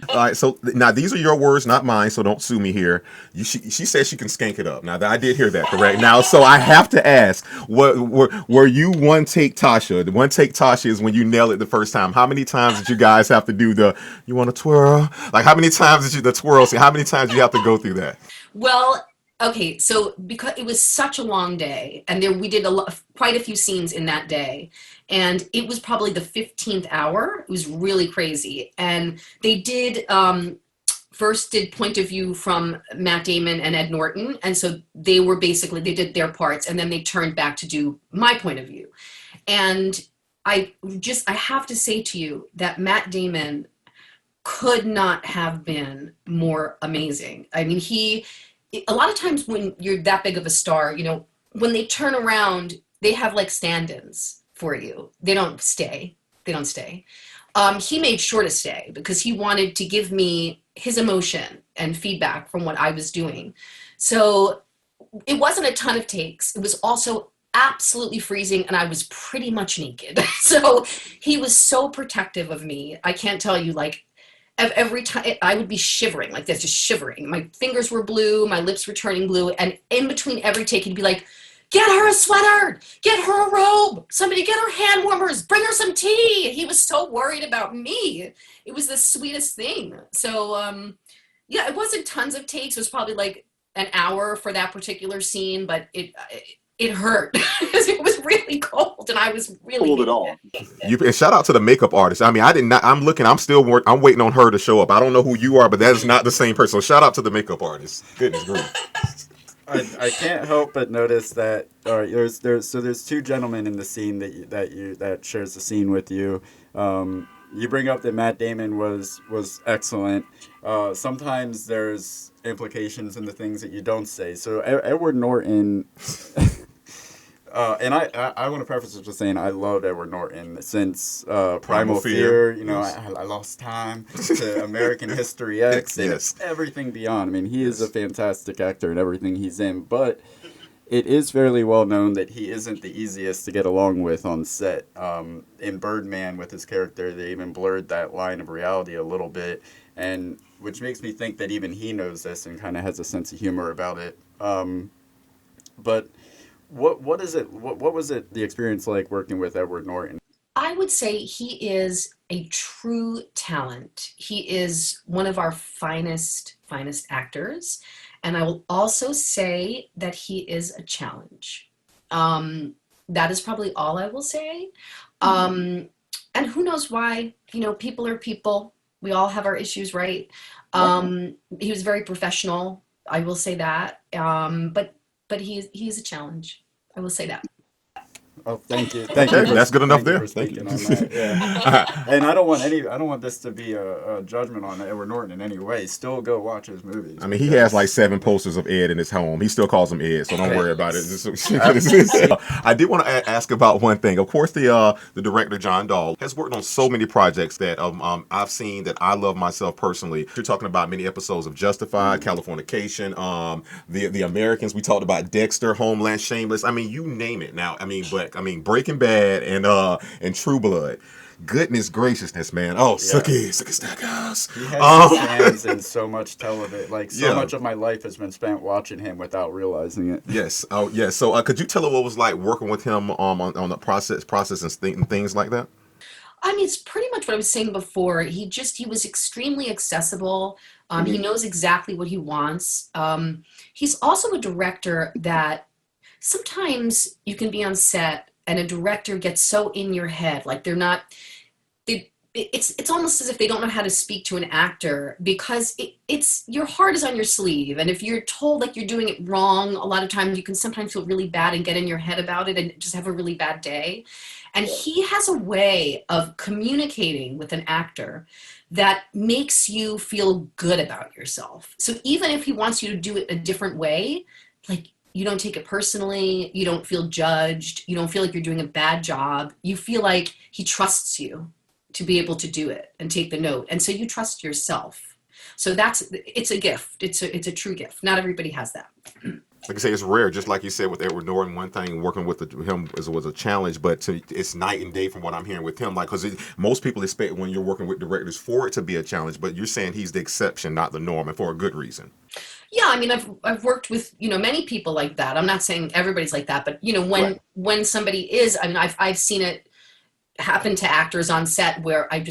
All right, so now these are your words, not mine, so don't sue me here. She says she can skank it up. Now, I did hear that, correct? Now, so I have to ask, were you one take Tasha? The one take Tasha is when you nail it the first time. How many times did you guys have to do you want to twirl? Like, how many times did you, the twirl, how many times did you have to go through that? Well, okay, so because it was such a long day, and we did quite a few scenes in that day, and it was probably the 15th hour. It was really crazy, and they did first did point of view from Matt Damon and Ed Norton, and so they did their parts, and then they turned back to do my point of view, and I have to say to you that Matt Damon could not have been more amazing. I mean, a lot of times when you're that big of a star, when they turn around, they have like stand-ins for you. They don't stay. He made sure to stay because he wanted to give me his emotion and feedback from what I was doing. So it wasn't a ton of takes. It was also absolutely freezing, and I was pretty much naked. So he was so protective of me. I can't tell you, like, every time I would be shivering like this, just shivering. My fingers were blue, my lips were turning blue, and in between every take, he'd be like, "Get her a sweater, get her a robe, somebody get her hand warmers, bring her some tea." He was so worried about me. It was the sweetest thing. So, yeah, it wasn't tons of takes. It was probably like an hour for that particular scene, but it hurt because it was really cold and I was really Pulled it off. And shout out to the makeup artist. I mean, I did not. I'm looking. I'm waiting on her to show up. I don't know who you are, but that is not the same person. So shout out to the makeup artist. Goodness grief. I can't help but notice that there's two gentlemen in the scene that shares the scene with you. You bring up that Matt Damon was excellent. Sometimes there's implications in the things that you don't say. So Edward Norton, and I want to preface it with saying I loved Edward Norton since Primal Fear. You know, yes. I Lost Time to American History X and yes. everything beyond. I mean, he is a fantastic actor in everything he's in, but it is fairly well known that he isn't the easiest to get along with on set. In Birdman, with his character, they even blurred that line of reality a little bit, and which makes me think that even he knows this and kind of has a sense of humor about it. But what is it? What was it? The experience like working with Edward Norton? I would say he is a true talent. He is one of our finest actors. And I will also say that he is a challenge. That is probably all I will say. And who knows why? You know, people are people. We all have our issues, right? He was very professional. I will say that. But he's a challenge. I will say that. Oh, thank you. Thank you. That's good enough there. Thank you. On that. Yeah. And I don't want this to be a judgment on Edward Norton in any way. Still go watch his movies. I mean, he has like 7 posters of Ed in his home. He still calls him Ed, so don't worry about it. I did want to ask about one thing. Of course, the director John Dahl has worked on so many projects that I've seen that I love myself personally. You're talking about many episodes of Justified, Californication, the Americans. We talked about Dexter, Homeland, Shameless. I mean, you name it. Now, I mean, Breaking Bad and True Blood. Goodness graciousness, man. Oh, Suki Stackhouse. He has his hands in so much television. Like, so much of my life has been spent watching him without realizing it. Yes. Oh, yes. So could you tell us what it was like working with him on the process and things like that? I mean, it's pretty much what I was saying before. He was extremely accessible. He knows exactly what he wants. He's also a director that sometimes you can be on set and a director gets so in your head, like it's almost as if they don't know how to speak to an actor because it's your heart is on your sleeve. And if you're told like you're doing it wrong, a lot of times you can sometimes feel really bad and get in your head about it and just have a really bad day. And he has a way of communicating with an actor that makes you feel good about yourself. So even if he wants you to do it a different way, like, you don't take it personally. You don't feel judged. You don't feel like you're doing a bad job. You feel like he trusts you to be able to do it and take the note. And so you trust yourself. So it's a gift. It's a true gift. Not everybody has that. Like I say, it's rare. Just like you said with Edward Norton, one thing working with him was a challenge, but it's night and day from what I'm hearing with him. Like, because most people expect when you're working with directors for it to be a challenge, but you're saying he's the exception, not the norm, and for a good reason. Yeah, I mean, I've worked with, many people like that. I'm not saying everybody's like that, but when somebody is, I mean, I've seen it happen to actors on set where I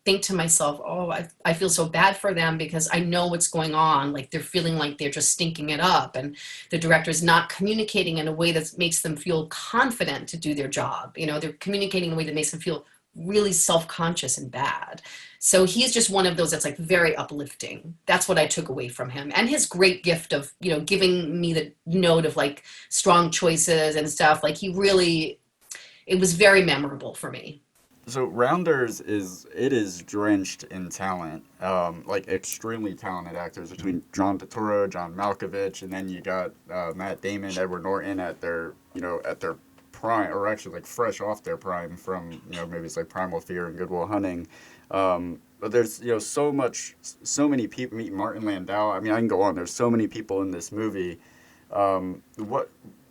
think to myself, oh, I feel so bad for them because I know what's going on. Like, they're feeling like they're just stinking it up, and the director's not communicating in a way that makes them feel confident to do their job. They're communicating in a way that makes them feel really self-conscious and bad. So he's just one of those that's like very uplifting. That's what I took away from him. And his great gift of, giving me the note of like strong choices and stuff. Like, it was very memorable for me. So Rounders is drenched in talent, like extremely talented actors between John Turturro, John Malkovich, and then you got Matt Damon, Edward Norton at their prime, or actually like fresh off their prime from, you know, maybe it's like Primal Fear and Good Will Hunting. But there's, you know, so many people. Meet Martin Landau. I mean, I can go on. There's so many people in this movie. What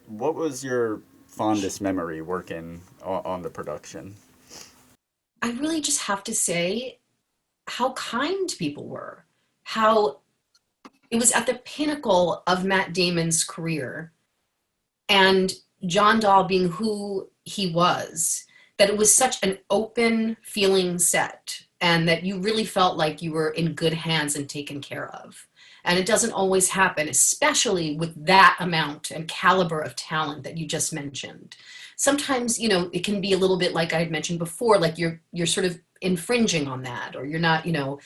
was your fondest memory working on the production? I really just have to say how kind people were, how it was at the pinnacle of Matt Damon's career, and John Dahl being who he was, that it was such an open feeling set, and that you really felt like you were in good hands and taken care of. And it doesn't always happen, especially with that amount and caliber of talent that you just mentioned. Sometimes, you know, it can be a little bit like I had mentioned before, like you're sort of infringing on that, or you're not, you know,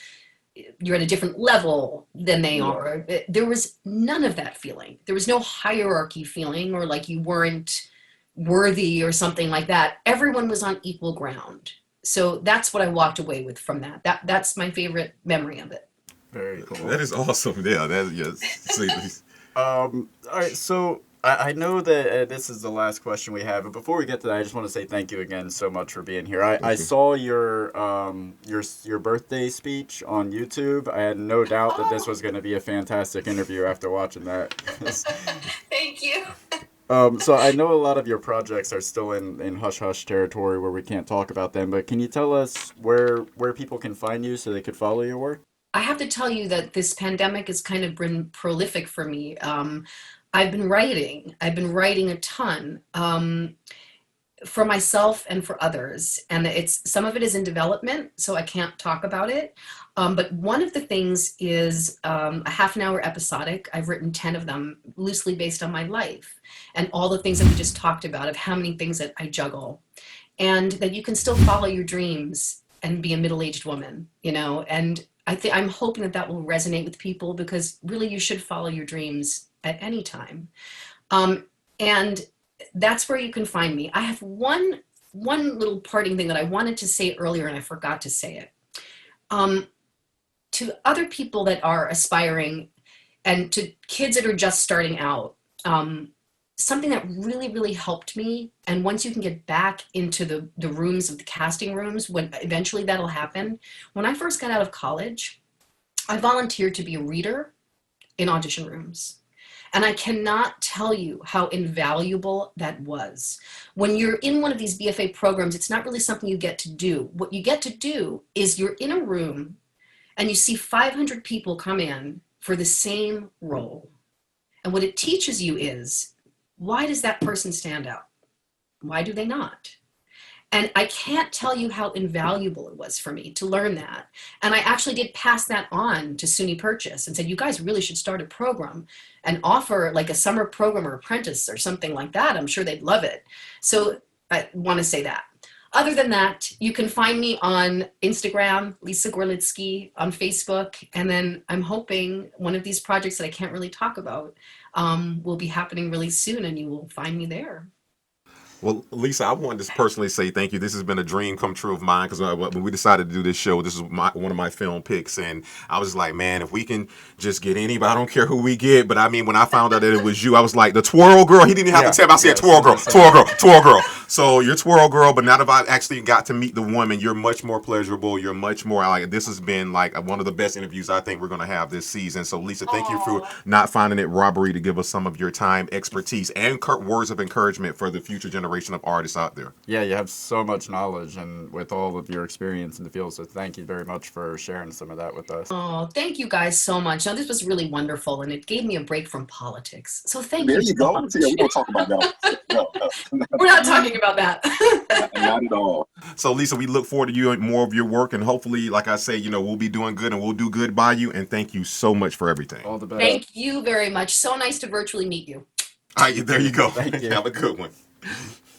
you're at a different level than they are. There was none of that feeling. There was no hierarchy feeling, or like you weren't worthy or something like that. Everyone was on equal ground. So that's what I walked away with from that. That's my favorite memory of it. Very cool. That is awesome. Yeah, that's yes. All right, so I know that this is the last question we have, but before we get to that, I just want to say thank you again so much for being here. I saw your birthday speech on YouTube. I had no doubt that this was going to be a fantastic interview after watching that. Thank you. So I know a lot of your projects are still in hush-hush territory where we can't talk about them, but can you tell us where people can find you so they could follow your work? I have to tell you that this pandemic has kind of been prolific for me. I've been writing a ton, for myself and for others. And some of it is in development, so I can't talk about it. But one of the things is a half an hour episodic. I've written 10 of them loosely based on my life and all the things that we just talked about, of how many things that I juggle, and that you can still follow your dreams and be a middle-aged woman, you know. And I'm hoping that will resonate with people, because really you should follow your dreams at any time. And that's where you can find me. I have one little parting thing that I wanted to say earlier and I forgot to say it. To other people that are aspiring, and to kids that are just starting out, something that really, really helped me, and once you can get back into the rooms of the casting rooms, when eventually that'll happen. When I first got out of college, I volunteered to be a reader in audition rooms. And I cannot tell you how invaluable that was. When you're in one of these BFA programs, it's not really something you get to do. What you get to do is you're in a room and you see 500 people come in for the same role. And what it teaches you is, why does that person stand out? Why do they not? And I can't tell you how invaluable it was for me to learn that. And I actually did pass that on to SUNY Purchase and said, you guys really should start a program and offer like a summer program or apprentice or something like that. I'm sure they'd love it. So I want to say that. Other than that, you can find me on Instagram, Lisa Gorlitsky, on Facebook. And then I'm hoping one of these projects that I can't really talk about will be happening really soon, and you will find me there. Well, Lisa, I wanted to personally say thank you. This has been a dream come true of mine, because when we decided to do this show, this is one of my film picks, and I was like, man, if we can just get anybody, I don't care who we get. But I mean, when I found out that it was you, I was like, the twirl girl. He didn't even have to tell me. I said, twirl girl, twirl girl, twirl girl. So you're twirl girl, but now that I actually got to meet the woman, you're much more pleasurable. You're much more like, this has been like one of the best interviews I think we're going to have this season. So Lisa, thank you for not finding it robbery to give us some of your time, expertise, and words of encouragement for the future generation of artists out there. Yeah, you have so much knowledge and with all of your experience in the field, so thank you very much for sharing some of that with us. Oh, thank you guys so much. Now, this was really wonderful, and it gave me a break from politics. So thank you. There you go. Yeah, we're going to talk about that. No. We're not talking about that. Not at all. So, Lisa, we look forward to you and more of your work, and hopefully, like I say, we'll be doing good, and we'll do good by you, and thank you so much for everything. All the best. Thank you very much. So nice to virtually meet you. All right, there you go. Thank you. Have a good one.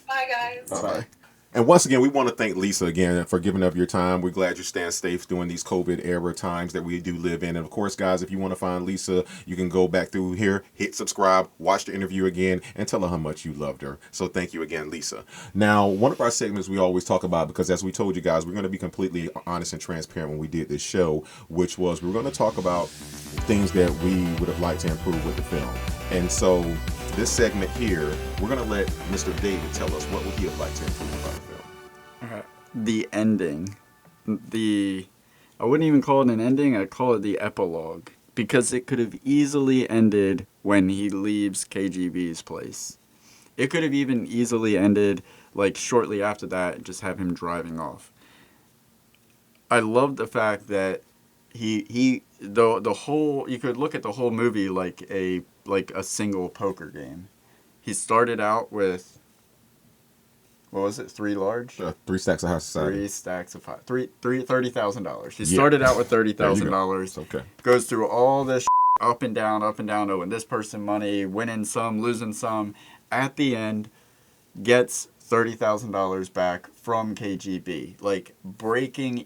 Bye, guys. Bye-bye. And once again, we want to thank Lisa again for giving up your time. We're glad you're staying safe during these COVID era times that we do live in. And of course, guys, if you want to find Lisa, you can go back through here, hit subscribe, watch the interview again, and tell her how much you loved her. So thank you again, Lisa. Now, one of our segments we always talk about, because as we told you guys, we're going to be completely honest and transparent when we did this show, which was we're going to talk about things that we would have liked to improve with the film. And so this segment here, we're going to let Mr. David tell us what would he have liked to improve about the film. All right. The ending. I wouldn't even call it an ending. I'd call it the epilogue. Because it could have easily ended when he leaves KGB's place. It could have even easily ended like shortly after that and just have him driving off. I love the fact that the whole, you could look at the whole movie like a single poker game. He started out with, what was it, 3 large? 3 stacks of high society. 3 stacks of high, $30,000. He started out with $30,000. Okay. Goes through all this up and down, owing this person money, winning some, losing some. At the end, gets $30,000 back from KGB. Like, breaking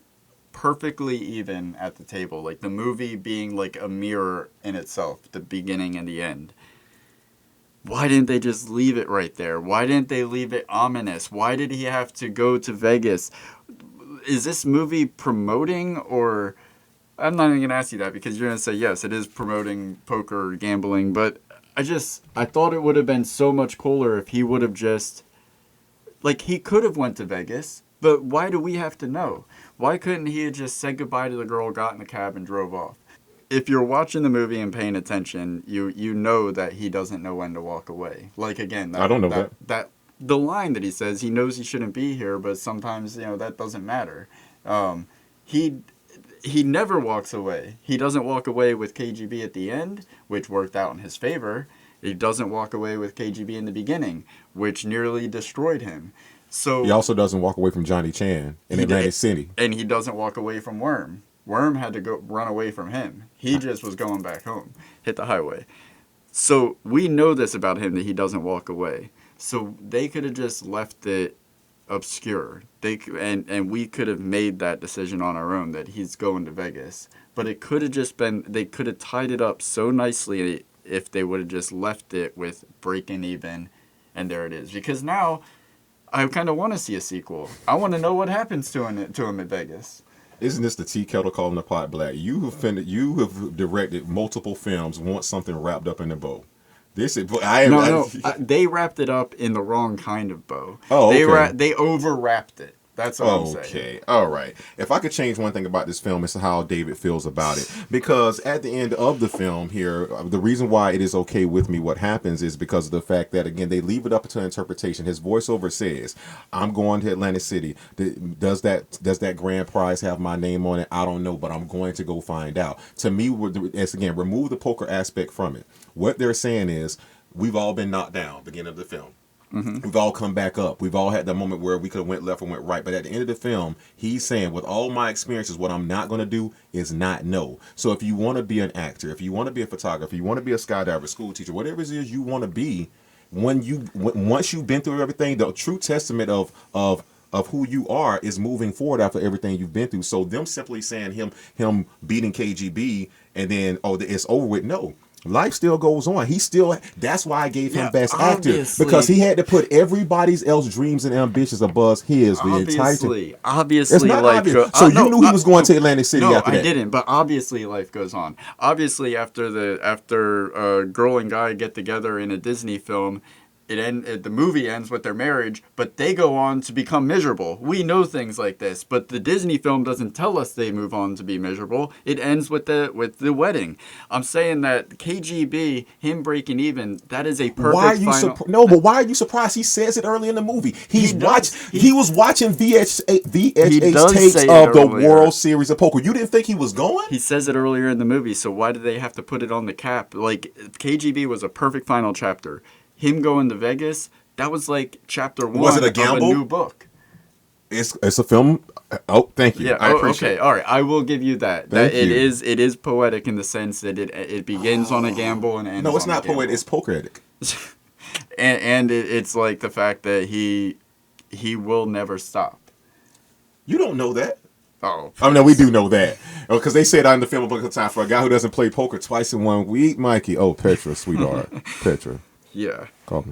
perfectly even at the table. Like, the movie being like a mirror in itself, the beginning and the end. Why didn't they just leave it right there? Why didn't they leave it ominous? Why did he have to go to Vegas? Is this movie promoting, or... I'm not even going to ask you that because you're going to say, yes, it is promoting poker, gambling, but I thought it would have been so much cooler if he would have just... Like, he could have went to Vegas, but why do we have to know? Why couldn't he have just said goodbye to the girl, got in the cab, and drove off? If you're watching the movie and paying attention, you know that he doesn't know when to walk away. Like, again, I don't know that. The line that he says, he knows he shouldn't be here, but sometimes, that doesn't matter. He never walks away. He doesn't walk away with KGB at the end, which worked out in his favor. He doesn't walk away with KGB in the beginning, which nearly destroyed him. So he also doesn't walk away from Johnny Chan in Atlantic City. And he doesn't walk away from Worm. Worm had to go run away from him. He just was going back home, hit the highway. So we know this about him, that he doesn't walk away. So they could have just left it obscure. And we could have made that decision on our own that he's going to Vegas. But it could have just been, they could have tied it up so nicely if they would have just left it with breaking even, and there it is. Because now I kind of want to see a sequel. I want to know what happens to him at Vegas. Isn't this the tea kettle calling the pot black? You have directed multiple films, want something wrapped up in a bow. They wrapped it up in the wrong kind of bow. Oh, okay. They over wrapped it. That's what I'm saying. Okay, all right. If I could change one thing about this film, it's how David feels about it. Because at the end of the film here, the reason why it is okay with me what happens is because of the fact that, again, they leave it up to interpretation. His voiceover says, I'm going to Atlantic City. Does that grand prize have my name on it? I don't know, but I'm going to go find out. To me, it's, again, remove the poker aspect from it. What they're saying is, we've all been knocked down beginning of the film. Mm-hmm. We've all come back up. We've all had the moment where we could have went left or went right. But at the end of the film, he's saying, with all my experiences, what I'm not going to do is not know. So if you want to be an actor, if you want to be a photographer, if you want to be a skydiver, school teacher, whatever it is you want to be, once you've been through everything, the true testament of who you are is moving forward after everything you've been through. So them simply saying him beating KGB and then, it's over with, no. Life still goes on. That's why I gave him Best Actor, because he had to put everybody's else dreams and ambitions above his. Obviously, it's not life obvious. So you knew he was going to Atlantic City after that. No, I didn't. But obviously, life goes on. Obviously, after girl and guy get together in a Disney film, the movie ends with their marriage, but they go on to become miserable. We know things like this, but the Disney film doesn't tell us they move on to be miserable. It ends with the wedding. I'm saying that KGB, him breaking even, that is a perfect final. But why are you surprised? He says it early in the movie. He was watching VHS tapes of the World Series of Poker. You didn't think he was going? He says it earlier in the movie, so why did they have to put it on the cap? Like, KGB was a perfect final chapter. Him going to Vegas, that was like chapter 1 was it a gamble? Of a new book. It's a film. Oh, thank you. Yeah, I appreciate it. All right, I will give you that. Thank you. It is poetic in the sense that it begins on a gamble and ends. No, it's on not poetic. It's poketic. and it's like the fact that he will never stop. You don't know that. Oh, I mean, we do know that. Because they said in the film a book of time, for a guy who doesn't play poker twice in 1 week, Mikey. Oh, Petra, sweetheart. Petra. Yeah. Call me.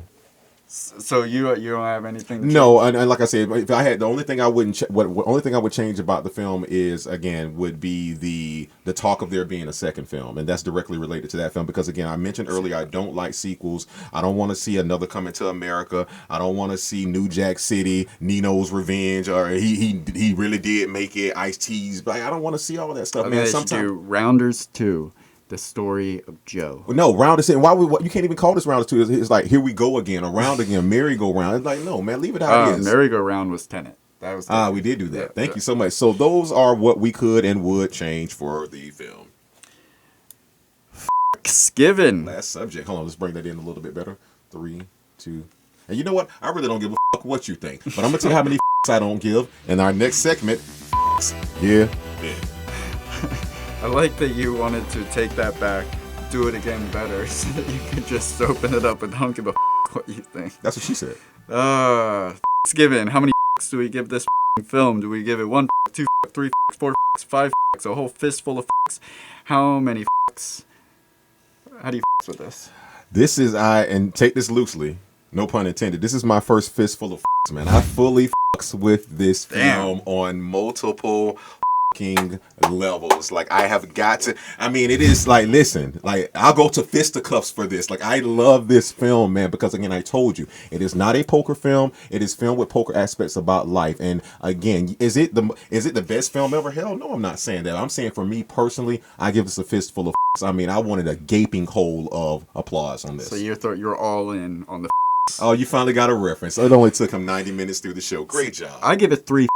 So you don't have anything to No, change? and like I said, if I had the only thing I wouldn't what only thing I would change about the film is again would be the talk of there being a second film, and that's directly related to that film because again I mentioned earlier I don't like sequels. I don't want to see another Coming to America. I don't want to see New Jack City, Nino's Revenge, or he really did make it, Ice-T's. But I don't want to see all that stuff, I man. think they should Sometimes. do Rounders 2, the story of Joe. No, Rounders. And why would you can't even call this Rounders 2? It's like here we go again, around again, merry-go-round. It's like no, man, leave it how it is. Merry-go-round was Tenet. That was Tenet. We did do that. Yeah, Thank you so much. So those are what we could and would change for the film. Fxxks Given. Last subject. Hold on, let's bring that in a little bit better. 3, 2. And you know what? I really don't give a fuck what you think, but I'm gonna tell you how many I don't give in our next segment. Yeah. I like that you wanted to take that back, do it again better, so that you can just open it up and don't give a what you think. That's what she said. Fxxks Given. How many do we give this film? Do we give it 1, 2, 3, 4, 5, a whole fistful of How many How do you with this? This is and take this loosely, no pun intended. This is my first fistful of man. I fully with this film on multiple levels. Like I have got to. I mean, it is like listen. Like I'll go to fisticuffs for this. Like I love this film, man, because again, I told you, it is not a poker film. It is filmed with poker aspects about life. And again, is it the best film ever? Hell no, I'm not saying that. I'm saying for me personally, I give this a fistful of. I mean, I wanted a gaping hole of applause on this. So you're all in on the. Oh, you finally got a reference. It only took him 90 minutes through the show. Great job. I give it 3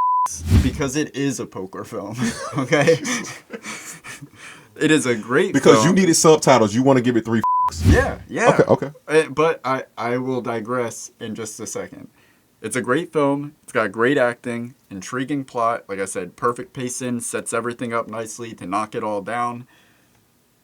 because it is a poker film. Okay, it is a great because film. you needed subtitles. You want to give it 3. Yeah. Okay. But I will digress in just a second. It's a great film. It's got great acting, intriguing plot. Like I said, perfect pacing, sets everything up nicely to knock it all down.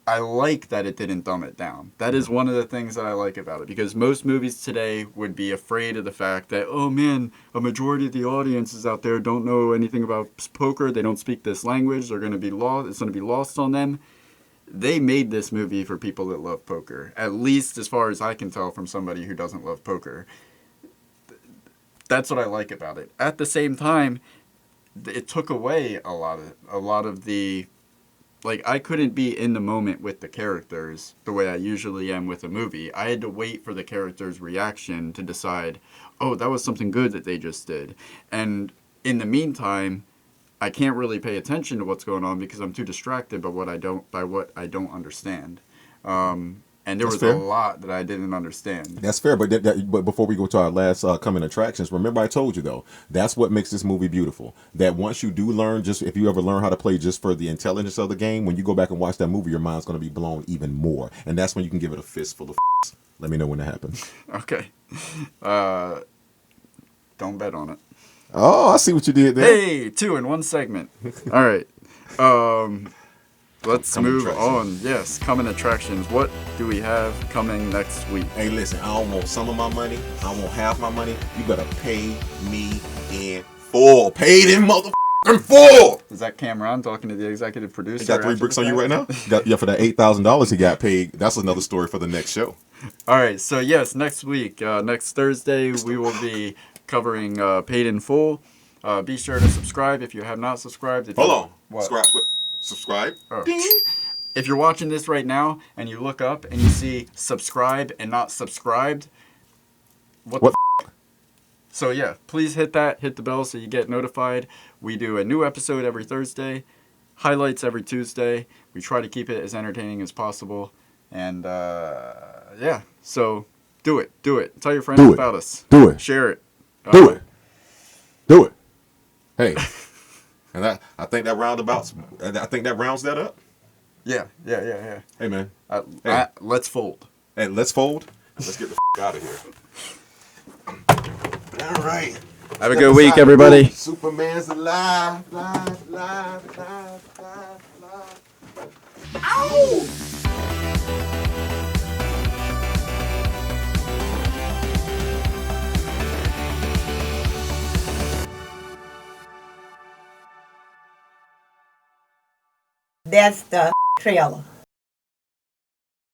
I like that it didn't dumb it down. That is one of the things that I like about it, because most movies today would be afraid of the fact that, oh man, a majority of the audiences out there don't know anything about poker. They don't speak this language. They're going to be lost. It's going to be lost on them. They made this movie for people that love poker, at least as far as I can tell from somebody who doesn't love poker. That's what I like about it. At the same time, it took away a lot of the. Like, I couldn't be in the moment with the characters the way I usually am with a movie. I had to wait for the character's reaction to decide, oh, that was something good that they just did. And in the meantime, I can't really pay attention to what's going on because I'm too distracted by what I don't understand. And there was a lot that I didn't understand. That's fair, but but before we go to our last coming attractions, remember I told you though, that's what makes this movie beautiful. That once you do learn, just if you ever learn how to play just for the intelligence of the game, when you go back and watch that movie, your mind's going to be blown even more, and that's when you can give it a fistful of. Let me know when that happens. Okay. Don't bet on it. Oh, I see what you did there. Hey, 2 in 1 segment. All right. Let's move on. Yes, coming attractions. What do we have coming next week? Hey, listen, I don't want some of my money. I want half my money. You better pay me in full. Paid in motherfucking full. Is that Cameron talking to the executive producer? He got 3 bricks on you right now? Yeah, for that $8,000 he got paid. That's another story for the next show. All right, so yes, next week, next Thursday, we will be covering Paid in Full. Be sure to subscribe if you have not subscribed. Hold on. What? Subscribe. Oh. If you're watching this right now and you look up and you see subscribe and not subscribed, what? So yeah, please hit the bell so you get notified. We do a new episode every Thursday, highlights every Tuesday. We try to keep it as entertaining as possible. And yeah, so do it. Tell your friends about us. Do it. Share it. Do it. Hey. And I think that rounds that up. Yeah. Hey, man. Let's fold. Hey, let's fold. Let's get the out of here. All right. Have a good week, everybody. Superman's alive. Ow! That's the trailer.